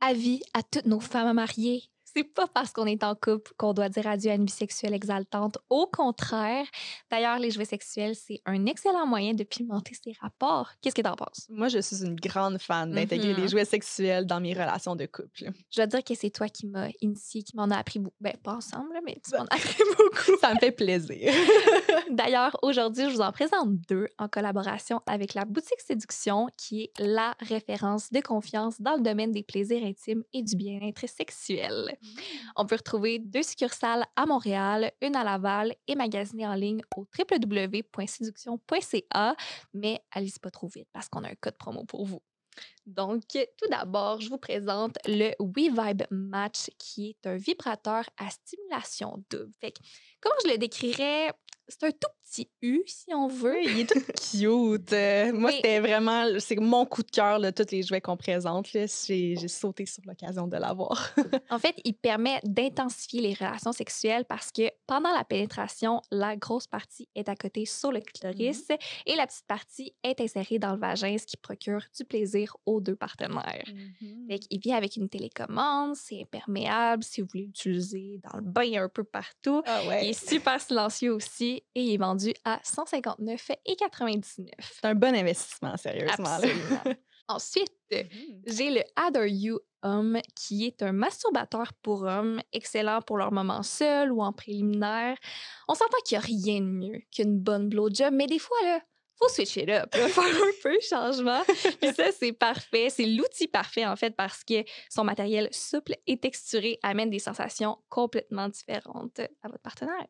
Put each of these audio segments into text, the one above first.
Avis à toutes nos femmes mariées. C'est pas parce qu'on est en couple qu'on doit dire adieu à une vie sexuelle exaltante. Au contraire. D'ailleurs, les jouets sexuels, c'est un excellent moyen de pimenter ses rapports. Qu'est-ce que t'en penses? Moi, je suis une grande fan d'intégrer les jouets sexuels dans mes relations de couple. Je dois dire que c'est toi qui m'as initié, qui m'en a appris beaucoup. Ben, pas ensemble, mais tu m'en as appris beaucoup. Ça me fait plaisir. D'ailleurs, aujourd'hui, je vous en présente deux en collaboration avec la boutique Séduction, qui est la référence de confiance dans le domaine des plaisirs intimes et du bien-être sexuel. On peut retrouver deux succursales à Montréal, une à Laval et magasiner en ligne au www.séduction.ca. Mais allez-y pas trop vite parce qu'on a un code promo pour vous. Donc, tout d'abord, je vous présente le WeVibe Match, qui est un vibrateur à stimulation double. Fait que, comment je le décrirais? C'est un tout petit U, si on veut. Il est tout cute. Moi, Mais- c'était vraiment... C'est mon coup de cœur, là, tous les jouets qu'on présente. Là. J'ai sauté sur l'occasion de l'avoir. En fait, il permet d'intensifier les relations sexuelles parce que pendant la pénétration, la grosse partie est à côté sur le clitoris et la petite partie est insérée dans le vagin, ce qui procure du plaisir aux deux partenaires. Fait qu'il vient avec une télécommande, c'est imperméable si vous voulez l'utiliser dans le bain un peu partout. Ah Il ouais. est super silencieux aussi et il est vendu à 159,99 $. C'est un bon investissement, sérieusement. là. Absolument. Ensuite, j'ai le Adore You Homme, qui est un masturbateur pour hommes, excellent pour leur moment seul ou en préliminaire. On s'entend qu'il n'y a rien de mieux qu'une bonne blowjob, mais des fois, là, faut switch it up, là, faire un peu de changement. Puis ça, c'est parfait. C'est l'outil parfait, en fait, parce que son matériel souple et texturé amène des sensations complètement différentes à votre partenaire.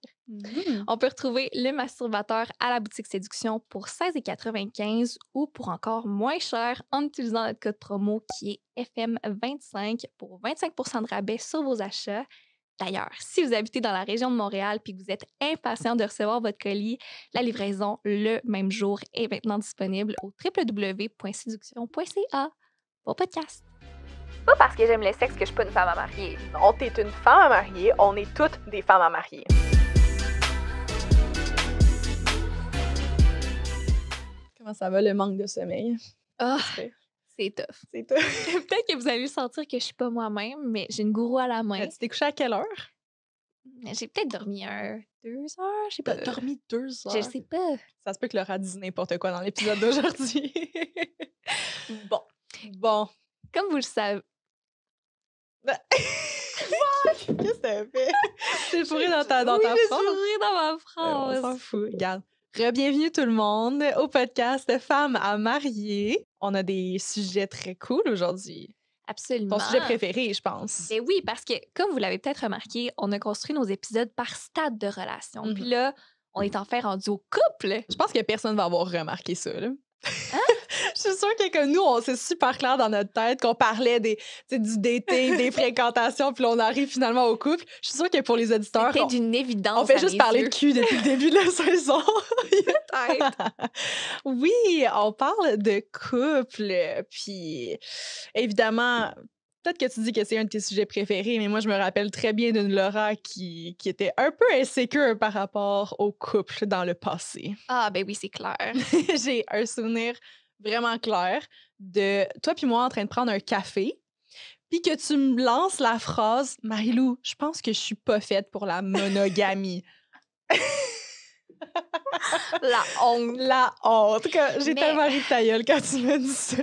On peut retrouver le masturbateur à la boutique Séduction pour 16,95 $ ou pour encore moins cher en utilisant notre code promo qui est FM25 pour 25 % de rabais sur vos achats. D'ailleurs, si vous habitez dans la région de Montréal puis que vous êtes impatient de recevoir votre colis, la livraison le même jour est maintenant disponible au www.séduction.ca. Bon podcast! Pas parce que j'aime le sexe que je suis pas une femme à marier. On t'es une femme à marier, on est toutes des femmes à marier. Comment ça va, le manque de sommeil? Ah, c'est tough. C'est tout. Peut-être que vous allez sentir que je suis pas moi-même, mais j'ai une gourou à la main. Tu t'es couché à quelle heure? J'ai peut-être dormi 2 heures, je sais pas. T'as dormi 2 heures? Je sais pas. Ça se peut que Laura dise n'importe quoi dans l'épisode d'aujourd'hui. Bon. Comme vous le savez. Qu'est-ce que t'as fait? T'es fourré dans ta Oui, phrase? je suis fourrée dans ma On phrase. s'en fout. Regarde. Re-bienvenue tout le monde au podcast Femmes à marier. On a des sujets très cool aujourd'hui. Absolument. Ton sujet préféré, je pense. Ben oui, parce que, comme vous l'avez peut-être remarqué, on a construit nos épisodes par stade de relation. Puis là, on est enfin rendu au couple. Je pense que personne va avoir remarqué ça, là. Je suis sûre que comme nous, c'est super clair dans notre tête qu'on parlait du dating, des fréquentations, puis là, on arrive finalement au couple. Je suis sûre que pour les auditeurs, C'était d'une évidence. on fait à juste mes parler yeux. de cul depuis le début de la saison. Peut-être. Oui, on parle de couple. Puis, évidemment, peut-être que tu dis que c'est un de tes sujets préférés, mais moi, je me rappelle très bien d'une Laura qui était un peu insécure par rapport au couple dans le passé. Ah, ben oui, c'est clair. J'ai un souvenir vraiment clair de toi puis moi en train de prendre un café, puis que tu me lances la phrase « Marie-Lou, je pense que je suis pas faite pour la monogamie. » La honte. La honte. J'ai Mais- tellement ri de ta gueule quand tu m'as dit ça.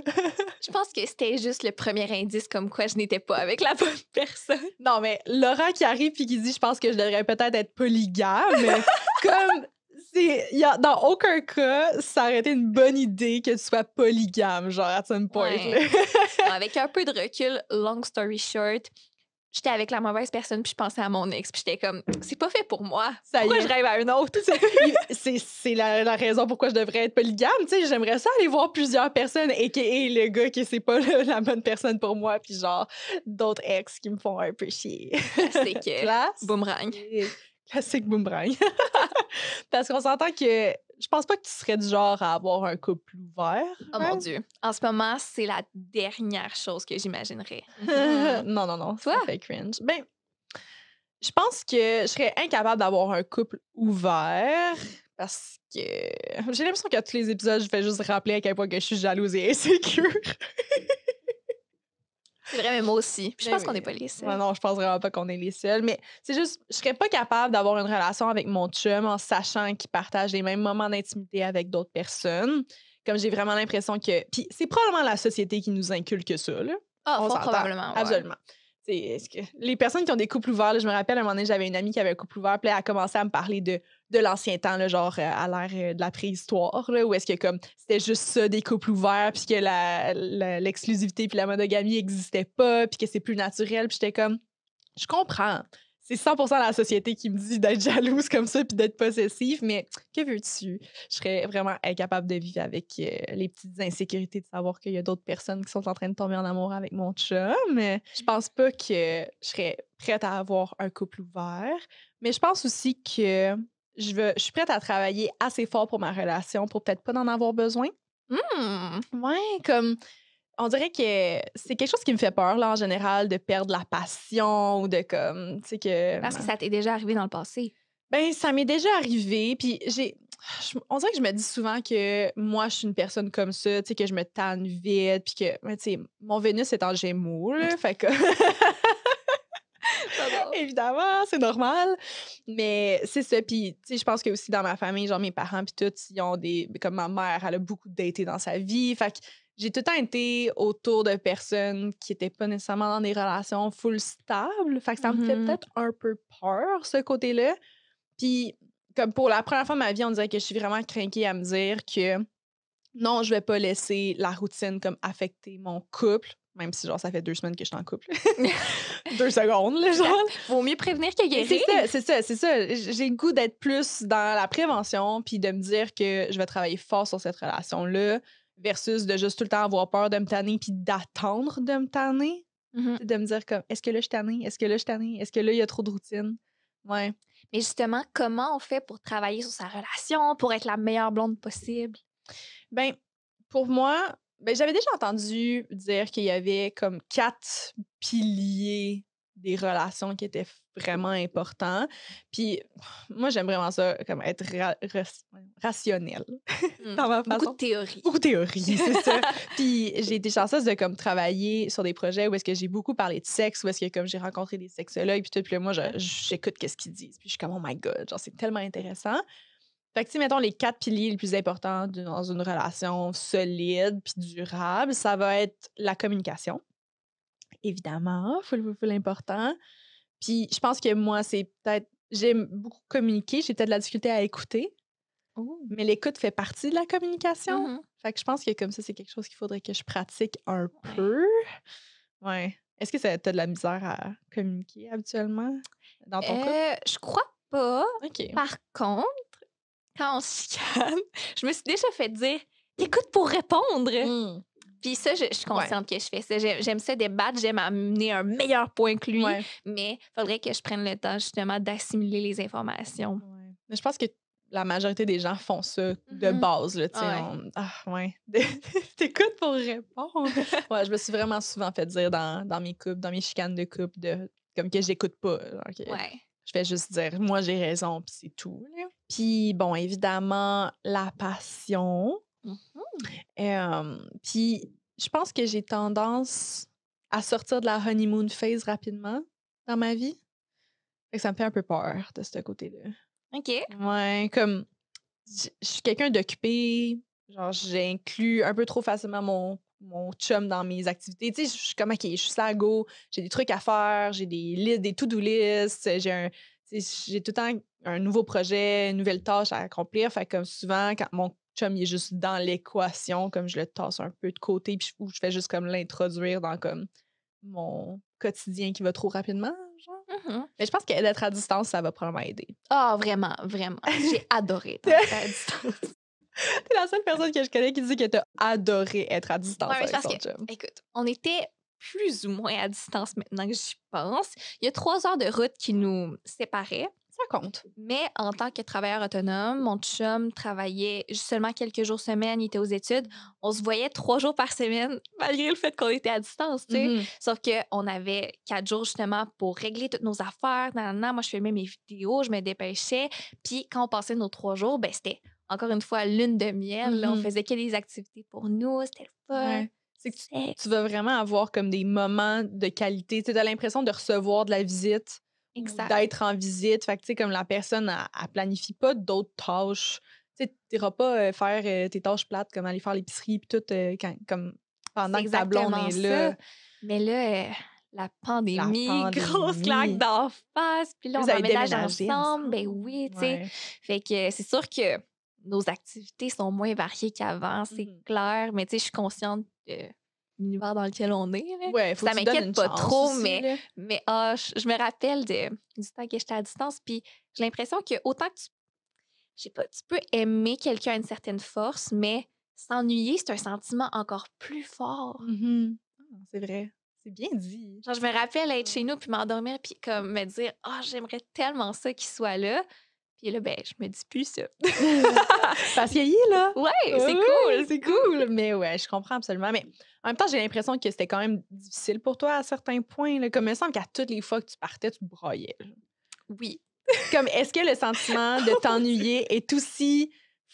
Je pense que c'était juste le premier indice comme quoi je n'étais pas avec la bonne personne. Non, mais Laura qui arrive puis qui dit « Je pense que je devrais peut-être être polygame. » Comme... dans aucun cas, ça aurait été une bonne idée que tu sois polygame, genre, at some point. Ouais. Non, avec un peu de recul, long story short, j'étais avec la mauvaise personne, puis je pensais à mon ex, puis j'étais comme, c'est pas fait pour moi. Ça y Pourquoi est. je rêve à un autre? C'est la raison pourquoi je devrais être polygame. Tu sais, j'aimerais ça aller voir plusieurs personnes, a.k.a. le gars qui c'est pas la bonne personne pour moi, puis genre, d'autres ex qui me font un peu chier. C'est que Classe. boomerang. Classique boomerang. Parce qu'on s'entend que je pense pas que tu serais du genre à avoir un couple ouvert. Oh mon Dieu. En ce moment, c'est la dernière chose que j'imaginerais. Non, Toi? ça fait cringe. Ben, je pense que je serais incapable d'avoir un couple ouvert parce que j'ai l'impression qu'à tous les épisodes, je fais juste rappeler à quel point que je suis jalouse et insécure. C'est vrai, mais moi aussi. Puis je Ben pense qu'on oui. n'est pas les seuls. Ouais, non, je pense vraiment pas qu'on est les seuls. Mais c'est juste, je serais pas capable d'avoir une relation avec mon chum en sachant qu'il partage les mêmes moments d'intimité avec d'autres personnes. Comme j'ai vraiment l'impression que. Puis c'est probablement la société qui nous inculque ça, là. Ah, On fort s'entend. probablement, ouais. Absolument. Est-ce que les personnes qui ont des couples ouverts, là, je me rappelle, à un moment donné, j'avais une amie qui avait un couple ouvert, puis là, elle a commencé à me parler de l'ancien temps, là, genre à l'ère de la préhistoire, là, où est-ce que comme c'était juste ça, des couples ouverts, puis que l'exclusivité puis la monogamie n'existait pas, puis que c'est plus naturel, puis j'étais comme, je comprends. C'est 100% la société qui me dit d'être jalouse comme ça puis d'être possessive, mais que veux-tu? Je serais vraiment incapable de vivre avec les petites insécurités de savoir qu'il y a d'autres personnes qui sont en train de tomber en amour avec mon chum. Je pense pas que je serais prête à avoir un couple ouvert, mais je pense aussi que je suis prête à travailler assez fort pour ma relation pour peut-être pas en avoir besoin. Ouais, comme on dirait que c'est quelque chose qui me fait peur, là, en général, de perdre la passion ou de comme, tu sais, que. Parce que ça t'est déjà arrivé dans le passé. Ben, ça m'est déjà arrivé, puis on dirait que je me dis souvent que moi, je suis une personne comme ça, tu sais, que je me tanne vite, puis que, tu sais, mon Vénus est en Gémeaux, là, fait que. J'adore. Évidemment, c'est normal. Mais c'est ça. Puis, tu sais, je pense que aussi dans ma famille, genre mes parents, puis tout, ils ont des. Comme ma mère, elle a beaucoup daté dans sa vie. Fait que j'ai tout le temps été autour de personnes qui n'étaient pas nécessairement dans des relations full stables. Fait que ça me fait peut-être un peu peur, ce côté-là. Puis, comme pour la première fois de ma vie, on dirait que je suis vraiment craquée à me dire que non, je vais pas laisser la routine comme affecter mon couple. Même si, genre, ça fait 2 semaines que je suis en couple. 2 secondes, là, genre. Vaut mieux prévenir que Mais guérir. c'est ça. J'ai le goût d'être plus dans la prévention puis de me dire que je vais travailler fort sur cette relation-là versus de juste tout le temps avoir peur de me tanner puis d'attendre de me tanner. De me dire comme, est-ce que là, je suis tannée? Est-ce que là, je suis tannée? Est-ce que là, il y a trop de routine? Ouais. Mais justement, comment on fait pour travailler sur sa relation, pour être la meilleure blonde possible? Ben, pour moi, ben, j'avais déjà entendu dire qu'il y avait comme 4 piliers des relations qui étaient vraiment importants. Puis moi, j'aime vraiment ça, comme être rationnel dans ma Beaucoup façon. de théories. Beaucoup de théories, c'est ça. Puis j'ai été chanceuse de comme travailler sur des projets où est-ce que j'ai beaucoup parlé de sexe, où est-ce que comme j'ai rencontré des sexologues puis tout, puis là, moi, j'écoute qu'est-ce qu'ils disent. Puis je suis comme, oh my God, genre c'est tellement intéressant. Fait que, tu sais, mettons, les 4 piliers les plus importants dans une relation solide puis durable, ça va être la communication. Évidemment, full important. Puis je pense que moi, c'est peut-être... J'aime beaucoup communiquer, j'ai peut-être de la difficulté à écouter, mais l'écoute fait partie de la communication. Fait que je pense que comme ça, c'est quelque chose qu'il faudrait que je pratique un peu. Ouais. Est-ce que t'as de la misère à communiquer habituellement dans ton couple? Je crois pas. OK. Par contre, quand on se chicane, je me suis déjà fait dire « T'écoutes pour répondre! Puis ça, je suis consciente que je fais ça. J'aime ça débattre, j'aime amener un meilleur point que lui, mais il faudrait que je prenne le temps justement d'assimiler les informations. Ouais. Mais je pense que la majorité des gens font ça de base. Là, T'écoutes pour répondre. Ouais, je me suis vraiment souvent fait dire dans mes couples, dans mes chicanes de couple, comme que j'écoute pas. Je vais juste dire, moi, j'ai raison, puis c'est tout. Là. Puis, bon, évidemment, la passion. Puis, je pense que j'ai tendance à sortir de la honeymoon phase rapidement dans ma vie. Fait que ça me fait un peu peur de ce côté-là. OK. Ouais, comme je suis quelqu'un d'occupé. Genre, j'inclus un peu trop facilement mon chum dans mes activités. Tu sais, je suis comme, OK, je suis ça à go, j'ai des trucs à faire, j'ai des listes, des to-do lists, j'ai tout le temps un nouveau projet, une nouvelle tâche à accomplir. Fait que comme souvent, quand mon chum il est juste dans l'équation, comme je le tasse un peu de côté, puis je fais juste comme l'introduire dans comme mon quotidien qui va trop rapidement, genre. Mais je pense que d'être à distance, ça va probablement aider. Ah, vraiment, vraiment. J'ai adoré être à distance. T'es la seule personne que je connais qui dit que t'as adoré être à distance avec son chum. Écoute, on était plus ou moins à distance maintenant que j'y pense. Il y a 3 heures de route qui nous séparaient. Ça compte. Mais en tant que travailleur autonome, mon chum travaillait seulement quelques jours semaine, il était aux études. On se voyait 3 jours par semaine, malgré le fait qu'on était à distance, tu sais. Sauf qu'on avait 4 jours justement pour régler toutes nos affaires. Moi, je filmais mes vidéos, je me dépêchais. Puis quand on passait nos 3 jours, ben c'était encore une fois lune de miel. Là, on faisait que des activités pour nous, c'était le fun. Ouais. C'est que tu vas vraiment avoir comme des moments de qualité. Tu as l'impression de recevoir de la visite ou Exact. d'être en visite. Fait que, tu sais, comme la personne, elle planifie pas d'autres tâches. Tu sais, t'iras pas faire tes tâches plates, comme aller faire l'épicerie, puis tout, comme pendant C'est que ta blonde exactement est ça. là. Mais là, la La pandémie, grosse claque pandémie. d'en face. Puis là, Vous on avez emménage déménagé ensemble. Ben ensemble. oui, tu sais. Ouais. Fait que c'est sûr que nos activités sont moins variées qu'avant, c'est Mhm. clair. Mais tu sais, je suis consciente de l'univers dans lequel on est. Là. Ouais, faut Ça que tu te donnes m'inquiète une pas chance trop, aussi, là. mais je me rappelle du temps que j'étais à distance. Puis j'ai l'impression que autant que je sais pas, tu peux aimer quelqu'un à une certaine force, mais s'ennuyer, c'est un sentiment encore plus fort. Mhm. Ah, c'est vrai. C'est bien dit. Genre, je me rappelle être chez nous puis m'endormir puis comme me dire « Ah, j'aimerais tellement ça qu'il soit là. » Puis là, ben, je me dis plus ça. Parce qu'il est là. Ouais, c'est Oui, cool. c'est cool. Mais ouais, je comprends absolument. Mais en même temps, j'ai l'impression que c'était quand même difficile pour toi à certains points. Là. Comme il me semble qu'à toutes les fois que tu partais, tu broyais. Là. Oui. Comme est-ce que le sentiment de t'ennuyer est aussi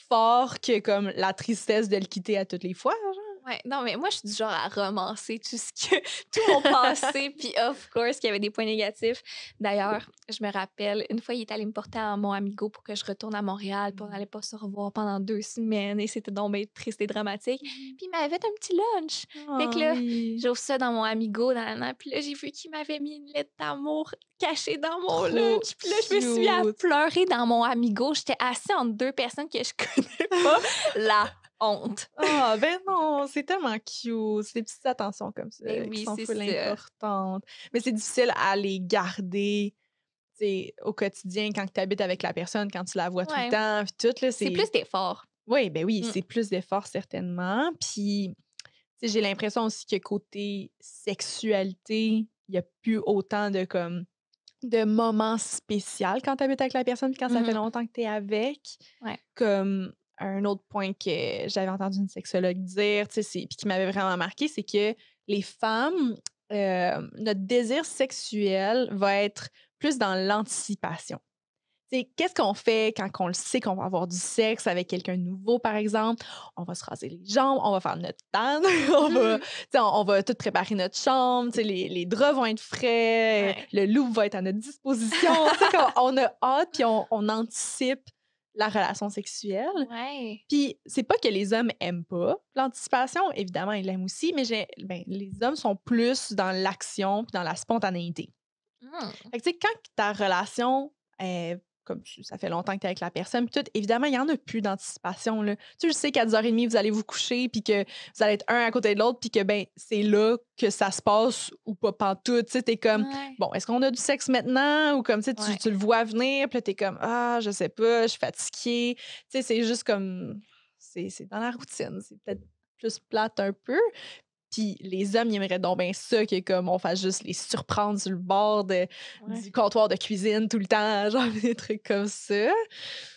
fort que comme la tristesse de le quitter à toutes les fois? Genre? Ouais, non, mais moi, je suis du genre à romancer tout mon passé, puis of course, qu'il y avait des points négatifs. D'ailleurs, je me rappelle, une fois, il est allé me porter à mon amigo pour que je retourne à Montréal, puis on n'allait pas se revoir pendant 2 semaines, et c'était donc bien triste et dramatique. Puis il m'avait fait un petit lunch. Fait que Oh là, oui. j'ouvre ça dans mon amigo, puis là, j'ai vu qu'il m'avait mis une lettre d'amour cachée dans mon Trop lunch. Puis là, je me suis mis à cute. pleurer dans mon amigo. J'étais assise entre deux personnes que je connais pas. La honte. Ah, ben non, c'est tellement cute. C'est des petites attentions comme ça Ben qui oui, sont c'est full ça. importantes. Mais c'est difficile à les garder tu sais, au quotidien quand tu habites avec la personne, quand tu la vois tout le Ouais. temps, puis tout, là, C'est plus d'efforts. Oui, ben oui, Mm. c'est plus d'efforts certainement. Puis, tu sais, j'ai l'impression aussi que côté sexualité, il y a plus autant de comme de moments spéciaux quand tu habites avec la personne puis quand ça fait Mhm. longtemps que tu es avec. Ouais. Comme un autre point que j'avais entendu une sexologue dire, tu sais, puis qui m'avait vraiment marqué, c'est que les femmes, notre désir sexuel va être plus dans l'anticipation. Tu sais, qu'est-ce qu'on fait quand on le sait qu'on va avoir du sexe avec quelqu'un de nouveau, par exemple? On va se raser les jambes, on va faire notre tan, Mhm. tu sais, on va tout préparer notre chambre, tu sais, les draps vont être frais, Ouais. le loup va être à notre disposition. Tu sais, on a hâte, puis on anticipe la relation sexuelle. Ouais. Puis c'est pas que les hommes aiment pas l'anticipation, évidemment, ils l'aiment aussi, mais les hommes sont plus dans l'action puis dans la spontanéité. Mm. Fait que, tu sais, quand ta relation est comme ça fait longtemps que tu es avec la personne, puis tout, évidemment, il y en a plus d'anticipation, là. Tu sais qu'à 10h30, vous allez vous coucher, puis que vous allez être un à côté de l'autre, puis que, ben, c'est là que ça se passe ou pas pantoute. Tu sais, t'es comme, Ouais. bon, est-ce qu'on a du sexe maintenant? Ou comme, tu sais, Ouais. tu le vois venir, puis là, t'es comme, ah, je sais pas, je suis fatiguée. Tu sais, c'est juste comme, c'est dans la routine. C'est peut-être plus plate un peu. Puis les hommes, ils aimeraient donc bien ça, que comme on fasse juste les surprendre sur le bord Ouais. du comptoir de cuisine tout le temps, genre des trucs comme ça.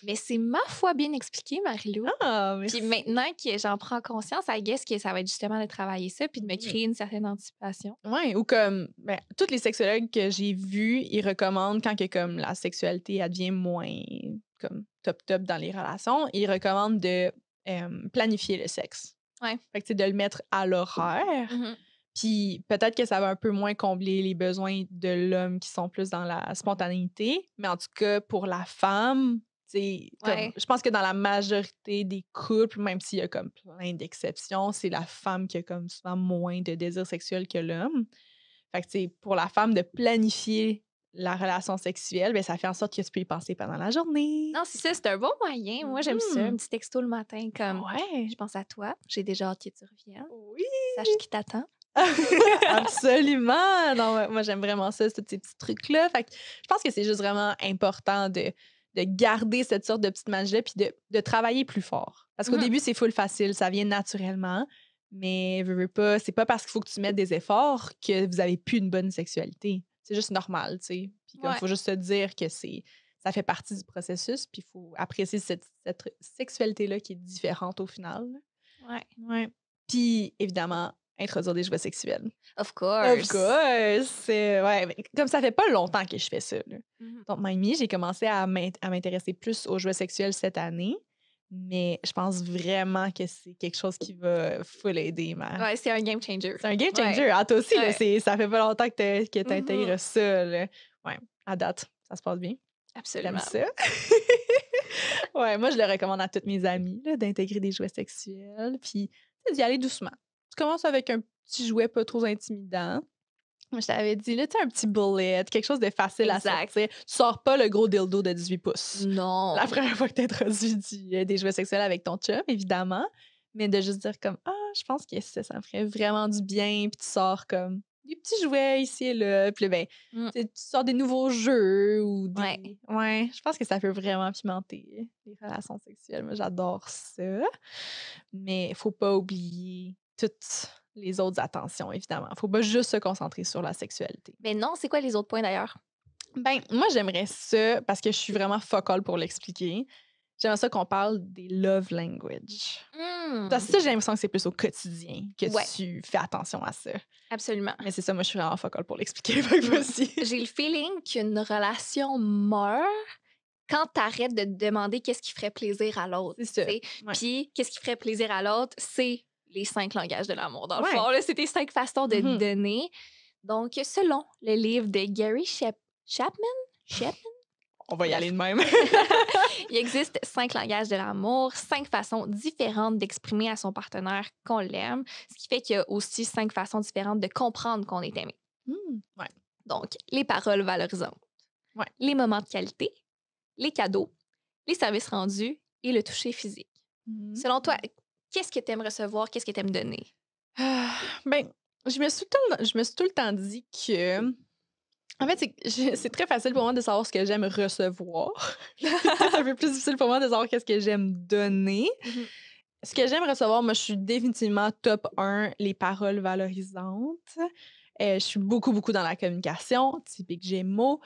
Mais c'est ma foi bien expliqué, Marie-Lou. Ah, Puis merci. maintenant que j'en prends conscience, I guess que ça va être justement de travailler ça puis de me Mhm. créer une certaine anticipation. Ouais, ou comme, ben, tous les sexologues que j'ai vus, ils recommandent quand que comme la sexualité elle devient moins comme top dans les relations, ils recommandent de planifier le sexe. Ouais. Fait que c'est de le mettre à l'horaire. Mhm. Puis peut-être que ça va un peu moins combler les besoins de l'homme qui sont plus dans la spontanéité, mais en tout cas, pour la femme, Ouais. je pense que dans la majorité des couples, même s'il y a comme plein d'exceptions, c'est la femme qui a comme souvent moins de désir sexuel que l'homme. Fait que, tu sais, pour la femme de planifier la relation sexuelle, ben, ça fait en sorte que tu peux y penser pendant la journée. Non, c'est ça, c'est un bon moyen. Moi, j'aime ça. Un Mhm. petit texto le matin comme Ouais. je pense à toi. J'ai déjà hâte que tu reviennes. Oui. Sache ce qui t'attend. Absolument! Non, moi, j'aime vraiment ça, tous ces petits trucs-là. Fait que je pense que c'est juste vraiment important de garder cette sorte de petite magie-là puis de travailler plus fort. Parce qu'au Mhm. début, c'est full facile, ça vient naturellement. Mais veux pas, c'est pas parce qu'il faut que tu mettes des efforts que vous avez plus une bonne sexualité. C'est juste normal, tu sais. Puis comme, Ouais. faut juste se dire que ça fait partie du processus, puis il faut apprécier cette sexualité-là qui est différente au final. Ouais. Ouais. Puis, évidemment, introduire des jouets sexuels. Of Of course. course! Ouais, mais comme ça fait pas longtemps que je fais ça, là. Mhm. Donc, Mind Me, j'ai commencé à m'intéresser plus aux jouets sexuels cette année. Mais je pense vraiment que c'est quelque chose qui va full aider, Ouais, c'est un game changer. C'est un game changer. Ouais. Ah, toi aussi, là, Ouais. ça fait pas longtemps que t'intègres Mhm. ça, là. Ouais, à date, ça se passe bien. J'aime Absolument. ça. Ouais, moi, je le recommande à toutes mes amies, là, d'intégrer des jouets sexuels, puis d'y aller doucement. Tu commences avec un petit jouet pas trop intimidant. Moi, je t'avais dit, là, tu sais, un petit bullet, quelque chose de facile Exact. à sortir. Tu sors pas le gros dildo de 18 pouces. Non. La première fois que tu introduis des jouets sexuels avec ton chum, évidemment. Mais de juste dire comme, ah, je pense que ça me ferait vraiment du bien. Puis tu sors comme des petits jouets ici et là. Puis là, ben, Mm. tu sors des nouveaux jeux ou des. Ouais. Ouais, je pense que ça peut vraiment pimenter les relations sexuelles. Moi, j'adore ça. Mais il faut pas oublier toutes les autres attentions, évidemment. Faut pas juste se concentrer sur la sexualité. Mais non, c'est quoi les autres points d'ailleurs? Ben, moi, j'aimerais ça, parce que je suis vraiment focal pour l'expliquer. J'aimerais ça qu'on parle des love language. Parce que ça, j'ai l'impression que c'est plus au quotidien que Ouais. tu fais attention à ça. Absolument. Mais c'est ça, moi, je suis vraiment focal pour l'expliquer. Fait que vas-y. J'ai le feeling qu'une relation meurt quand t'arrêtes de te demander qu'est-ce qui ferait plaisir à l'autre. C'est ça. tu sais. Ouais. Puis, qu'est-ce qui ferait plaisir à l'autre, c'est les 5 langages de l'amour. Dans le Ouais. fond, là, c'est tes 5 façons de Mhm. donner. Donc, selon le livre de Gary Chapman, On va y Bref. aller de même. il existe 5 langages de l'amour, 5 façons différentes d'exprimer à son partenaire qu'on l'aime, ce qui fait qu'il y a aussi 5 façons différentes de comprendre qu'on est aimé. Ouais. Donc, les paroles valorisantes, Ouais. les moments de qualité, les cadeaux, les services rendus et le toucher physique. Selon toi, qu'est-ce que tu aimes recevoir, qu'est-ce que tu aimes donner? Ben, je me suis tout le temps dit que. En fait, c'est très facile pour moi de savoir ce que j'aime recevoir. C'est un peu plus difficile pour moi de savoir qu'est-ce que j'aime donner. Mhm. Ce que j'aime recevoir, moi, je suis définitivement top 1, les paroles valorisantes. Je suis beaucoup, beaucoup dans la communication, typique Gémeaux.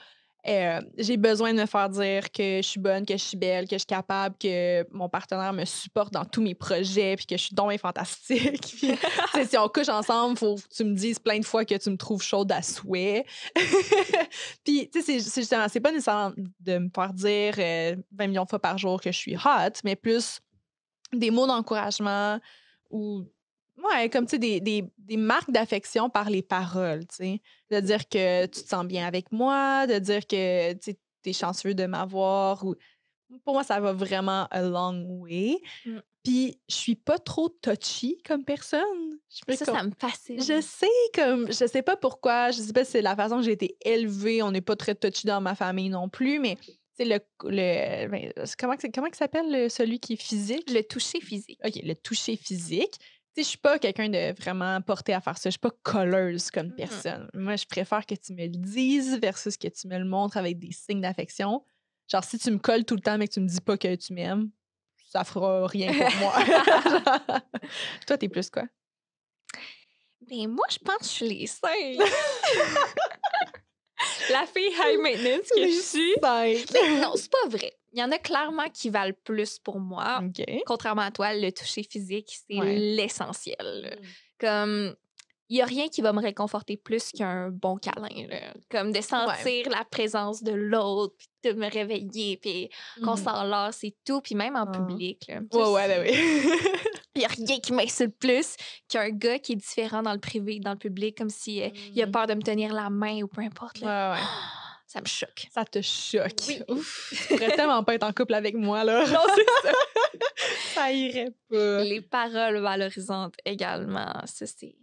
J'ai besoin de me faire dire que je suis bonne, que je suis belle, que je suis capable, que mon partenaire me supporte dans tous mes projets, puis que je suis donc bien fantastique. Puis, tu sais, si on couche ensemble, faut que tu me dises plein de fois que tu me trouves chaude à souhait. Puis, tu sais, c'est justement, c'est pas nécessairement de me faire dire 20 millions de fois par jour que je suis hot, mais plus des mots d'encouragement ou ouais, comme tu sais, des marques d'affection par les paroles, tu sais. De dire que tu te sens bien avec moi, de dire que tu es chanceux de m'avoir. Ou... Pour moi, ça va vraiment a long way. Mm. Puis, je suis pas trop touchy comme personne. Ça me fascine. Je sais pas pourquoi, je sais pas si c'est la façon que j'ai été élevée. On n'est pas très touchy dans ma famille non plus, mais c'est comment il s'appelle celui qui est physique? Le toucher physique. OK, le toucher physique. Tu sais, je suis pas quelqu'un de vraiment porté à faire ça. Je suis pas colleuse comme personne. Moi, je préfère que tu me le dises versus que tu me le montres avec des signes d'affection. Genre, si tu me colles tout le temps mais que tu me dis pas que tu m'aimes, ça fera rien pour moi. Genre, toi, t'es plus quoi? Ben moi, je pense que je suis les 5. La fille high maintenance que je suis. 5. Mais non, c'est pas vrai. Il y en a clairement qui valent plus pour moi. OK. Contrairement à toi, le toucher physique, c'est Ouais. l'essentiel. Comme, il n'y a rien qui va me réconforter plus qu'un bon câlin. Là. Comme de sentir la présence de l'autre, puis de me réveiller, puis qu'on s'enlace et tout, puis même en public. Là. Ouais, ben oui. Il n'y a rien qui m'insulte plus qu'un gars qui est différent dans le privé, dans le public, comme si il a peur de me tenir la main ou peu importe. Là. Ouais. Ça me choque. Ça te choque. Oui. Ouf, tu pourrais tellement pas être en couple avec moi, là. Non, c'est ça. Ça irait pas. Les paroles valorisantes également. Ça, c'est...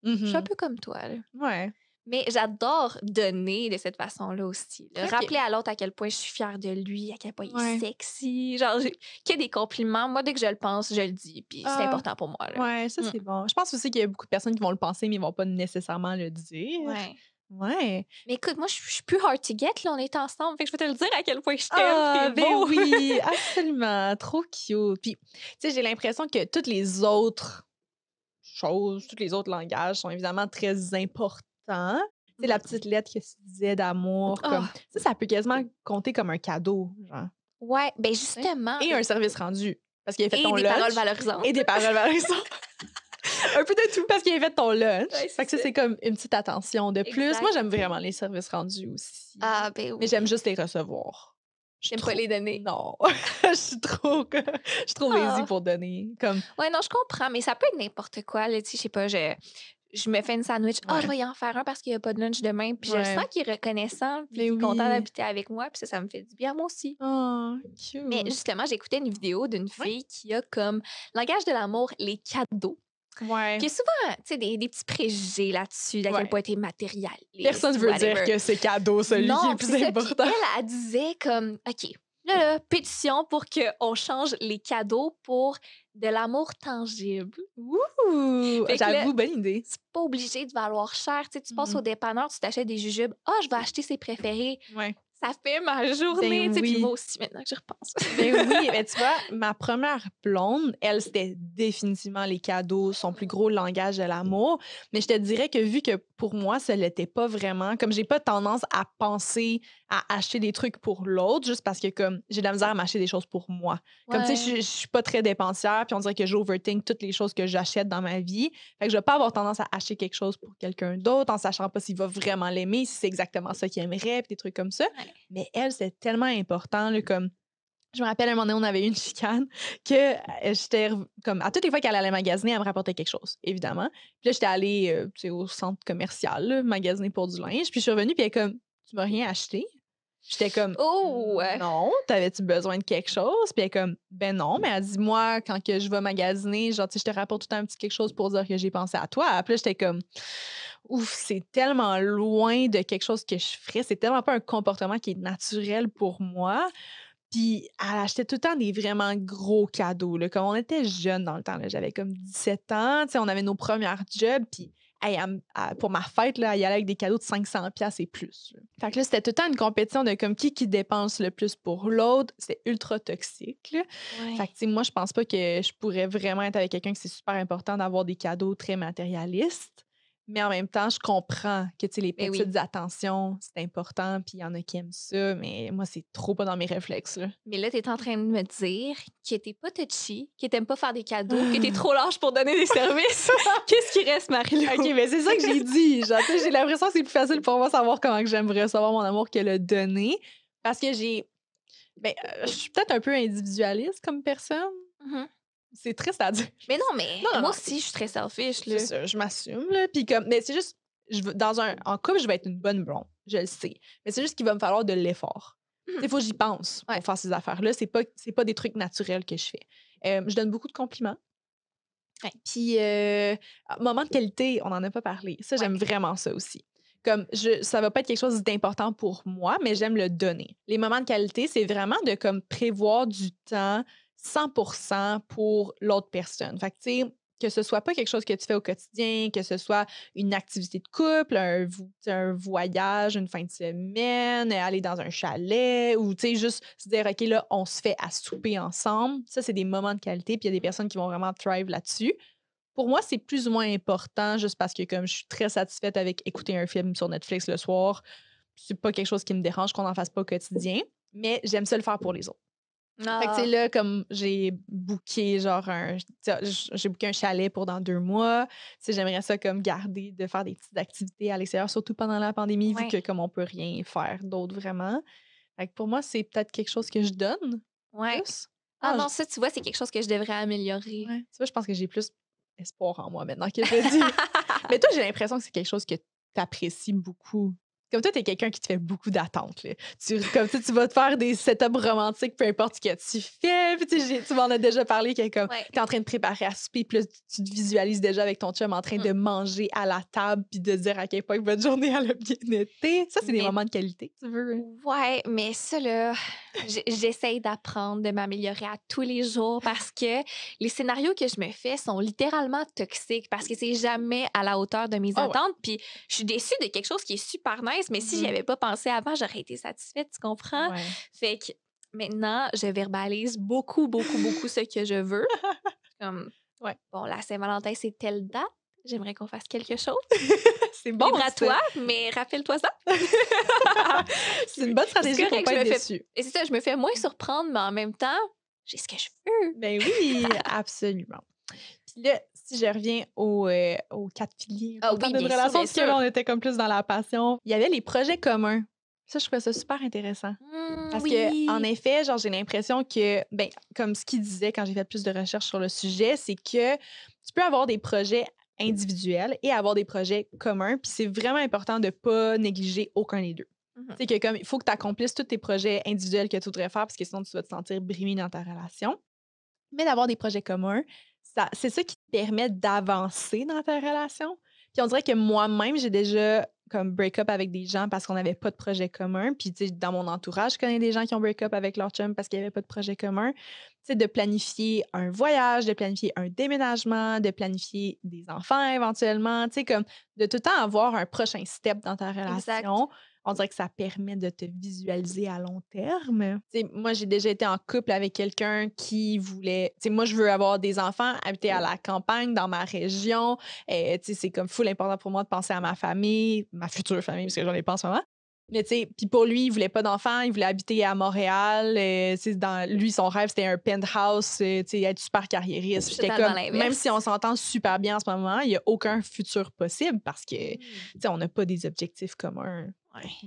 Je suis un peu comme toi. Là. Ouais. Mais j'adore donner de cette façon-là aussi. Là. Ok. Rappeler à l'autre à quel point je suis fière de lui, à quel point il Ouais. est sexy. Genre, qu'il y a des compliments. Moi, dès que je le pense, je le dis. Puis c'est important pour moi. Là. Ouais, ça, c'est bon. Je pense aussi qu'il y a beaucoup de personnes qui vont le penser, mais ils vont pas nécessairement le dire. Ouais. Mais écoute, moi, je suis plus hard to get. Là, on est ensemble. Fait que je vais te le dire à quel point je t'aime. Ah, T'es ben beau. oui, absolument. Trop cute. Puis, tu sais, j'ai l'impression que toutes les autres choses, tous les autres langages sont évidemment très importants. Tu sais, la petite lettre que tu disais d'amour, comme ça peut quasiment compter comme un cadeau, genre. Ouais, ben justement. Et un service rendu. Parce qu'il a fait ton lunch. Et des paroles valorisantes. Et des paroles valorisantes. Un peu de tout parce qu'il a fait ton lunch. Ouais, fait que ça, c'est comme une petite attention de plus. Exact. Moi, j'aime vraiment les services rendus aussi. Ah, ben oui. Mais j'aime juste les recevoir. Je suis J'aime pas trop les donner. non, je suis trop lazy Ah! pour donner, comme Ouais, non, je comprends, mais ça peut être n'importe quoi, là, tu sais, je sais pas, je me fais une sandwich. Ah, je ouais, vais y en faire un parce qu'il y a pas de lunch demain. Puis je le ouais, sens qu'il est reconnaissant, puis mais qu'il est content oui. d'habiter avec moi. Puis ça me fait du bien, moi aussi. Oh, Mais cute. justement, j'écoutais une vidéo d'une Ouais, fille qui a comme langage de l'amour les cadeaux. ouais, Puis il y a souvent, tu sais, des petits préjugés là-dessus, d'à quel ouais. point t'es matérialiste Personne ou veut dire whatever. que c'est cadeau, celui qui est Non, le puis plus c'est ça. Puis important. elle disait comme, OK, là, pétition pour qu'on change les cadeaux pour de l'amour tangible. Ouh! Fait que là, J'avoue, bonne idée. c'est pas obligé de valoir cher. Tu sais, tu passes Mmh. au dépanneur, tu t'achètes des jujubes. Ah, je vais acheter ses préférés. Ouais. Ça fait ma journée. Ben Tu sais, puis moi oui. aussi, maintenant que j'y repense. Ben oui, mais tu vois, ma première blonde, elle, c'était définitivement les cadeaux, son plus gros langage de l'amour. Mais je te dirais que vu que pour moi, ça l'était pas vraiment, comme j'ai pas tendance à penser à acheter des trucs pour l'autre, juste parce que comme j'ai de la misère à m'acheter des choses pour moi. Comme tu sais, Ouais. je suis pas très dépensière, puis on dirait que j'overthink toutes les choses que j'achète dans ma vie. Fait que je vais pas avoir tendance à acheter quelque chose pour quelqu'un d'autre en sachant pas s'il va vraiment l'aimer, si c'est exactement ça qu'il aimerait, puis des trucs comme ça. Ouais. Mais elle, c'était tellement important, là, comme je me rappelle, un moment donné, on avait eu une chicane que j'étais comme à toutes les fois qu'elle allait magasiner, elle me rapportait quelque chose, évidemment. Puis là, j'étais allée tu sais, au centre commercial, là, magasiner pour du linge. Puis je suis revenue, puis elle est comme, tu m'as rien acheté? J'étais comme, Oh! non, t'avais-tu besoin de quelque chose? Puis elle est comme, ben non, mais elle dit, moi, quand que je vais magasiner, genre, tu sais, je te rapporte tout le temps un petit quelque chose pour dire que j'ai pensé à toi. Puis là, j'étais comme, ouf, c'est tellement loin de quelque chose que je ferais. C'est tellement pas un comportement qui est naturel pour moi. Puis elle achetait tout le temps des vraiment gros cadeaux, là. Comme on était jeunes dans le temps, là, j'avais comme 17 ans, tu sais, on avait nos premières jobs, puis hey, pour ma fête, là, elle y allait avec des cadeaux de 500 pièces et plus, là. Fait que là, c'était tout le temps une compétition de comme qui dépense le plus pour l'autre. C'était ultra toxique, là. Fait Ouais. que, tu sais, moi, je pense pas que je pourrais vraiment être avec quelqu'un que c'est super important d'avoir des cadeaux très matérialistes. Mais en même temps, je comprends que, tu sais, les Ben oui. petites attentions, c'est important, puis il y en a qui aiment ça, mais moi, c'est trop pas dans mes réflexes, là. Mais là, t'es en train de me dire que t'es pas touchy, que t'aimes pas faire des cadeaux, que t'es trop lâche pour donner des services. Qu'est-ce qui reste, Marie-Lou? OK, mais c'est ça que j'ai dit. Genre, tu sais, j'ai l'impression que c'est plus facile pour moi de savoir comment que j'aimerais recevoir mon amour que le donner. Parce que je suis peut-être un peu individualiste comme personne. Mhm. C'est triste à dire. Mais non, mais Non, non, moi non. aussi, je suis très selfish, C'est là. ça, je m'assume, là. Puis comme, mais c'est juste, en couple, je vais être une bonne blonde. Je le sais. Mais c'est juste qu'il va me falloir de l'effort. Mhm. Il faut que j'y pense Ouais. pour faire ces affaires-là. C'est pas des trucs naturels que je fais. Je donne beaucoup de compliments. Ouais. Puis, moment de qualité, on n'en a pas parlé. Ça, Ouais. j'aime vraiment ça aussi. Comme, ça va pas être quelque chose d'important pour moi, mais j'aime le donner. Les moments de qualité, c'est vraiment de comme prévoir du temps 100% pour l'autre personne. Fait que, tu sais, que ce soit pas quelque chose que tu fais au quotidien, que ce soit une activité de couple, un voyage, une fin de semaine, aller dans un chalet ou, tu sais, juste se dire, OK, là, on se fait à souper ensemble. Ça, c'est des moments de qualité. Puis il y a des personnes qui vont vraiment thrive là-dessus. Pour moi, c'est plus ou moins important juste parce que comme je suis très satisfaite avec écouter un film sur Netflix le soir, c'est pas quelque chose qui me dérange qu'on n'en fasse pas au quotidien, mais j'aime ça le faire pour les autres. Fait que, tu sais, Ah. là, comme j'ai booké, genre, j'ai booké un chalet pour dans 2 mois. Tu sais, j'aimerais ça, comme, garder, de faire des petites activités à l'extérieur, surtout pendant la pandémie, vu Ouais. que, comme, on peut rien faire d'autre vraiment. Fait que pour moi, c'est peut-être quelque chose que je donne Ouais. plus. Ah Ah, non, ça, tu vois, c'est quelque chose que je devrais améliorer. ouais. Tu vois, je pense que j'ai plus espoir en moi maintenant que je le dis. Mais toi, j'ai l'impression que c'est quelque chose que tu apprécies beaucoup. Comme toi, t'es quelqu'un qui te fait beaucoup d'attentes, là. Comme tu vas te faire des setups romantiques, peu importe ce que tu fais. Puis tu m'en as déjà parlé, que comme Ouais. t'es en train de préparer à souper, puis là, tu te visualises déjà avec ton chum en train de manger à la table, puis de dire à quel point votre journée elle a bien été. Ça, c'est des Mais moments de qualité que tu veux. Hein. ouais, mais ça, là, j'essaye d'apprendre, de m'améliorer à tous les jours parce que les scénarios que je me fais sont littéralement toxiques parce que c'est jamais à la hauteur de mes Ah ouais. attentes. Puis je suis déçue de quelque chose qui est super nice, mais si j'y avais pas pensé avant, j'aurais été satisfaite, tu comprends? Ouais. Fait que maintenant, je verbalise beaucoup, beaucoup, beaucoup ce que je veux. Comme, Ouais. bon, la Saint-Valentin, c'est telle date. J'aimerais qu'on fasse quelque chose. C'est bon, Libre à ça. toi, mais rappelle-toi ça. C'est une bonne stratégie pour correct, pas je me être fais- déçu. Et c'est ça, je me fais moins surprendre, mais en même temps, j'ai ce que je veux. Ben oui, absolument. Puis là, si je reviens aux 4 piliers Ah importants oui, d'une bien sûr, relation, bien parce que là, sûr. on était comme plus dans la passion. Il y avait les projets communs. Ça, je trouvais ça super intéressant. Parce oui. que, en effet, genre, j'ai l'impression que, ben, comme ce qu'il disait quand j'ai fait plus de recherches sur le sujet, c'est que tu peux avoir des projets individuels et avoir des projets communs. Puis c'est vraiment important de ne pas négliger aucun des deux. Tu sais, que comme il faut que tu accomplisses tous tes projets individuels que tu voudrais faire parce que sinon tu vas te sentir brimé dans ta relation. Mais d'avoir des projets communs, c'est ça qui te permet d'avancer dans ta relation. Puis on dirait que moi-même, j'ai déjà comme break-up avec des gens parce qu'on n'avait pas de projet commun. Puis, tu sais, dans mon entourage, je connais des gens qui ont break-up avec leur chum parce qu'il n'y avait pas de projet commun. Tu sais, de planifier un voyage, de planifier un déménagement, de planifier des enfants éventuellement. Tu sais, comme de tout le temps avoir un prochain step dans ta relation. Exact. On dirait que ça permet de te visualiser à long terme. T'sais, moi, j'ai déjà été en couple avec quelqu'un qui voulait... T'sais, moi, je veux avoir des enfants, habiter à la campagne, dans ma région. C'est comme full important pour moi de penser à ma famille, ma future famille, parce que j'en ai pas en ce moment. Mais tu sais, puis pour lui, il voulait pas d'enfants, il voulait habiter à Montréal. Lui, son rêve, c'était un penthouse, être super carriériste. J'étais comme, même si on s'entend super bien en ce moment, il y a aucun futur possible parce que, on n'a pas des objectifs communs.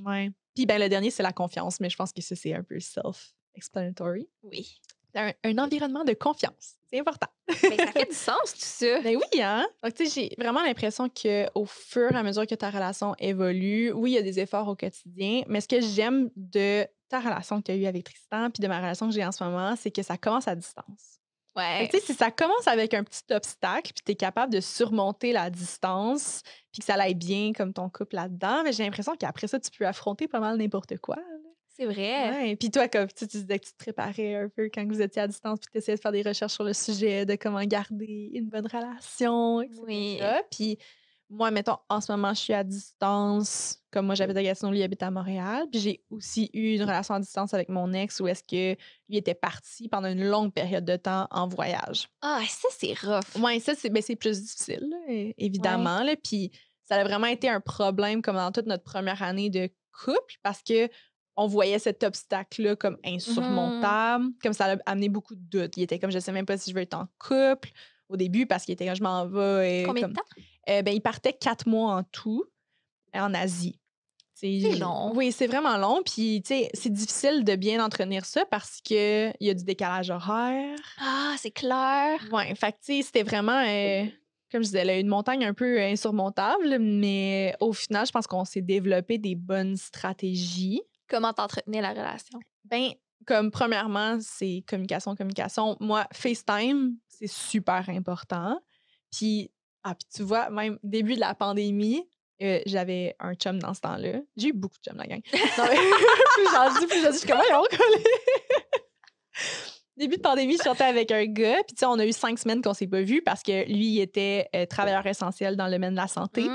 Ouais. Puis ben, le dernier, c'est la confiance, mais je pense que ça, c'est un peu self-explanatory. Oui. Un environnement de confiance. C'est important. Mais ça fait du sens, tout ça. Ben oui, hein? Donc, tu sais, j'ai vraiment l'impression qu'au fur et à mesure que ta relation évolue, oui, il y a des efforts au quotidien, mais ce que j'aime de ta relation que tu as eue avec Tristan puis de ma relation que j'ai en ce moment, c'est que ça commence à distance. Ouais. Tu sais, si ça commence avec un petit obstacle puis tu es capable de surmonter la distance puis que ça aille bien comme ton couple là-dedans, ben, j'ai l'impression qu'après ça, tu peux affronter pas mal n'importe quoi. C'est vrai. Ouais. Puis toi, comme tu disais que tu te préparais un peu quand vous étiez à distance, puis tu essayais de faire des recherches sur le sujet de comment garder une bonne relation, etc. Oui. Puis moi, mettons, en ce moment, je suis à distance. Comme moi, j'habite à Gatineau, lui il habite à Montréal. Puis j'ai aussi eu une relation à distance avec mon ex où est-ce que lui était parti pendant une longue période de temps en voyage. Ah, ça, c'est rough. Oui, ça, c'est plus difficile, là, évidemment. Là. Puis ça a vraiment été un problème comme dans toute notre première année de couple parce que on voyait cet obstacle-là comme insurmontable, comme ça a amené beaucoup de doutes. Il était comme, je sais même pas si je veux être en couple au début parce qu'il était comme, je m'en vais. Combien de temps? Ben, il partait 4 mois en tout en Asie. C'est long. Oui, c'est vraiment long. Puis, tu sais, c'est difficile de bien entretenir ça parce qu'il y a du décalage horaire. Ah, c'est clair. Oui, fait que, tu sais, c'était vraiment, comme je disais, là, une montagne un peu insurmontable, mais au final, je pense qu'on s'est développé des bonnes stratégies. Comment t'entretenais la relation? Ben, comme premièrement, c'est communication, communication. Moi, FaceTime, c'est super important. Puis tu vois, même début de la pandémie, j'avais un chum dans ce temps-là. J'ai eu beaucoup de chums, la gang. Non, mais, plus j'en dis, je suis comme, voyons, début de pandémie, je sortais avec un gars. Puis, tu sais, on a eu 5 semaines qu'on s'est pas vus parce que lui, il était travailleur essentiel dans le domaine de la santé.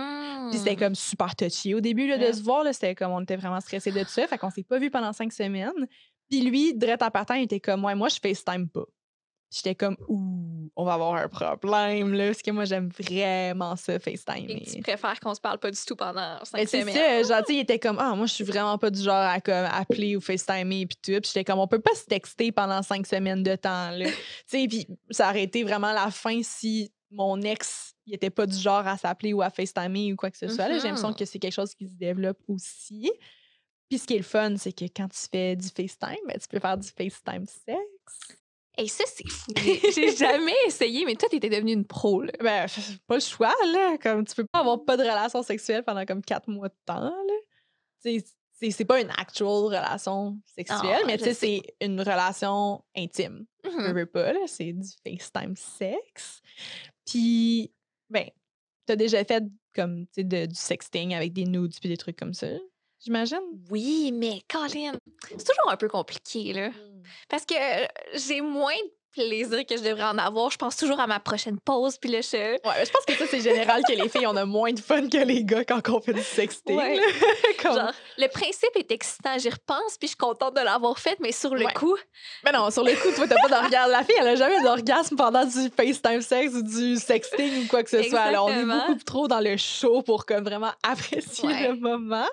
Puis, c'était comme super touchy. Au début, là, de se voir, là, c'était comme on était vraiment stressés de ça. Fait qu'on s'est pas vus pendant 5 semaines. Puis, lui, direct en partant, il était comme, ouais, moi, je FaceTime pas. J'étais comme, ouh, on va avoir un problème, là, parce que moi, j'aime vraiment ça, FaceTime. Et tu préfères qu'on se parle pas du tout pendant 5 c'est semaines. ça, genre, tu sais, il était comme, moi, je suis vraiment pas du genre à comme, appeler ou FaceTimer et puis tout. Puis j'étais comme, on peut pas se texter pendant 5 semaines de temps, là. Tu sais, puis ça aurait été vraiment la fin si mon ex, il était pas du genre à s'appeler ou à FaceTimer ou quoi que ce soit. Là, j'ai l'impression que c'est quelque chose qui se développe aussi. Puis ce qui est le fun, c'est que quand tu fais du FaceTime, ben, tu peux faire du FaceTime sexe. Et ça, c'est fou. J'ai jamais essayé, mais toi, t'étais devenue une pro, là. Ben, pas le choix, là. Comme, tu peux pas avoir pas de relation sexuelle pendant comme 4 mois de temps, là. C'est pas une actual relation sexuelle, mais tu sais, c'est une relation intime. Je veux pas, là. C'est du FaceTime sexe. Puis, ben, t'as déjà fait comme, tu sais, du sexting avec des nudes puis des trucs comme ça, j'imagine? Oui, mais Colin, c'est toujours un peu compliqué, là. Parce que j'ai moins de plaisir que je devrais en avoir. Je pense toujours à ma prochaine pause, puis là, Ouais, je pense que ça, c'est général que les filles, on a moins de fun que les gars quand on fait du sexting. Ouais. Genre, le principe est excitant, j'y repense, puis je suis contente de l'avoir fait, mais sur le coup... Mais non, sur le coup, toi, t'as pas d'orgasme. La fille, elle a jamais d'orgasme pendant du FaceTime sexe ou du sexting ou quoi que ce soit. Alors, on est beaucoup trop dans le show pour comme vraiment apprécier le moment.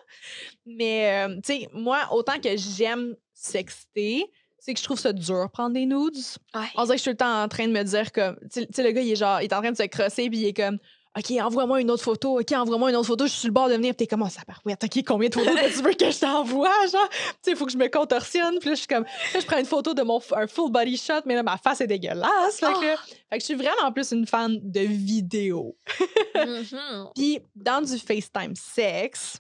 Mais, tu sais, moi, autant que j'aime sexter, c'est que je trouve ça dur prendre des nudes. Ouais. On dirait que je suis tout le temps en train de me dire comme, tu sais, le gars, il est en train de se crosser puis il est comme, OK, envoie-moi une autre photo. OK, envoie-moi une autre photo. Je suis sur le bord de venir. Puis t'es comme, oh, ça parouette. OK, combien de photos que tu veux que je t'envoie? Genre, tu sais, il faut que je me contorsionne. Puis là, je suis comme, là, je prends une photo de un full body shot, mais là, ma face est dégueulasse. Fait que je suis vraiment plus une fan de vidéo. Puis dans du FaceTime sexe,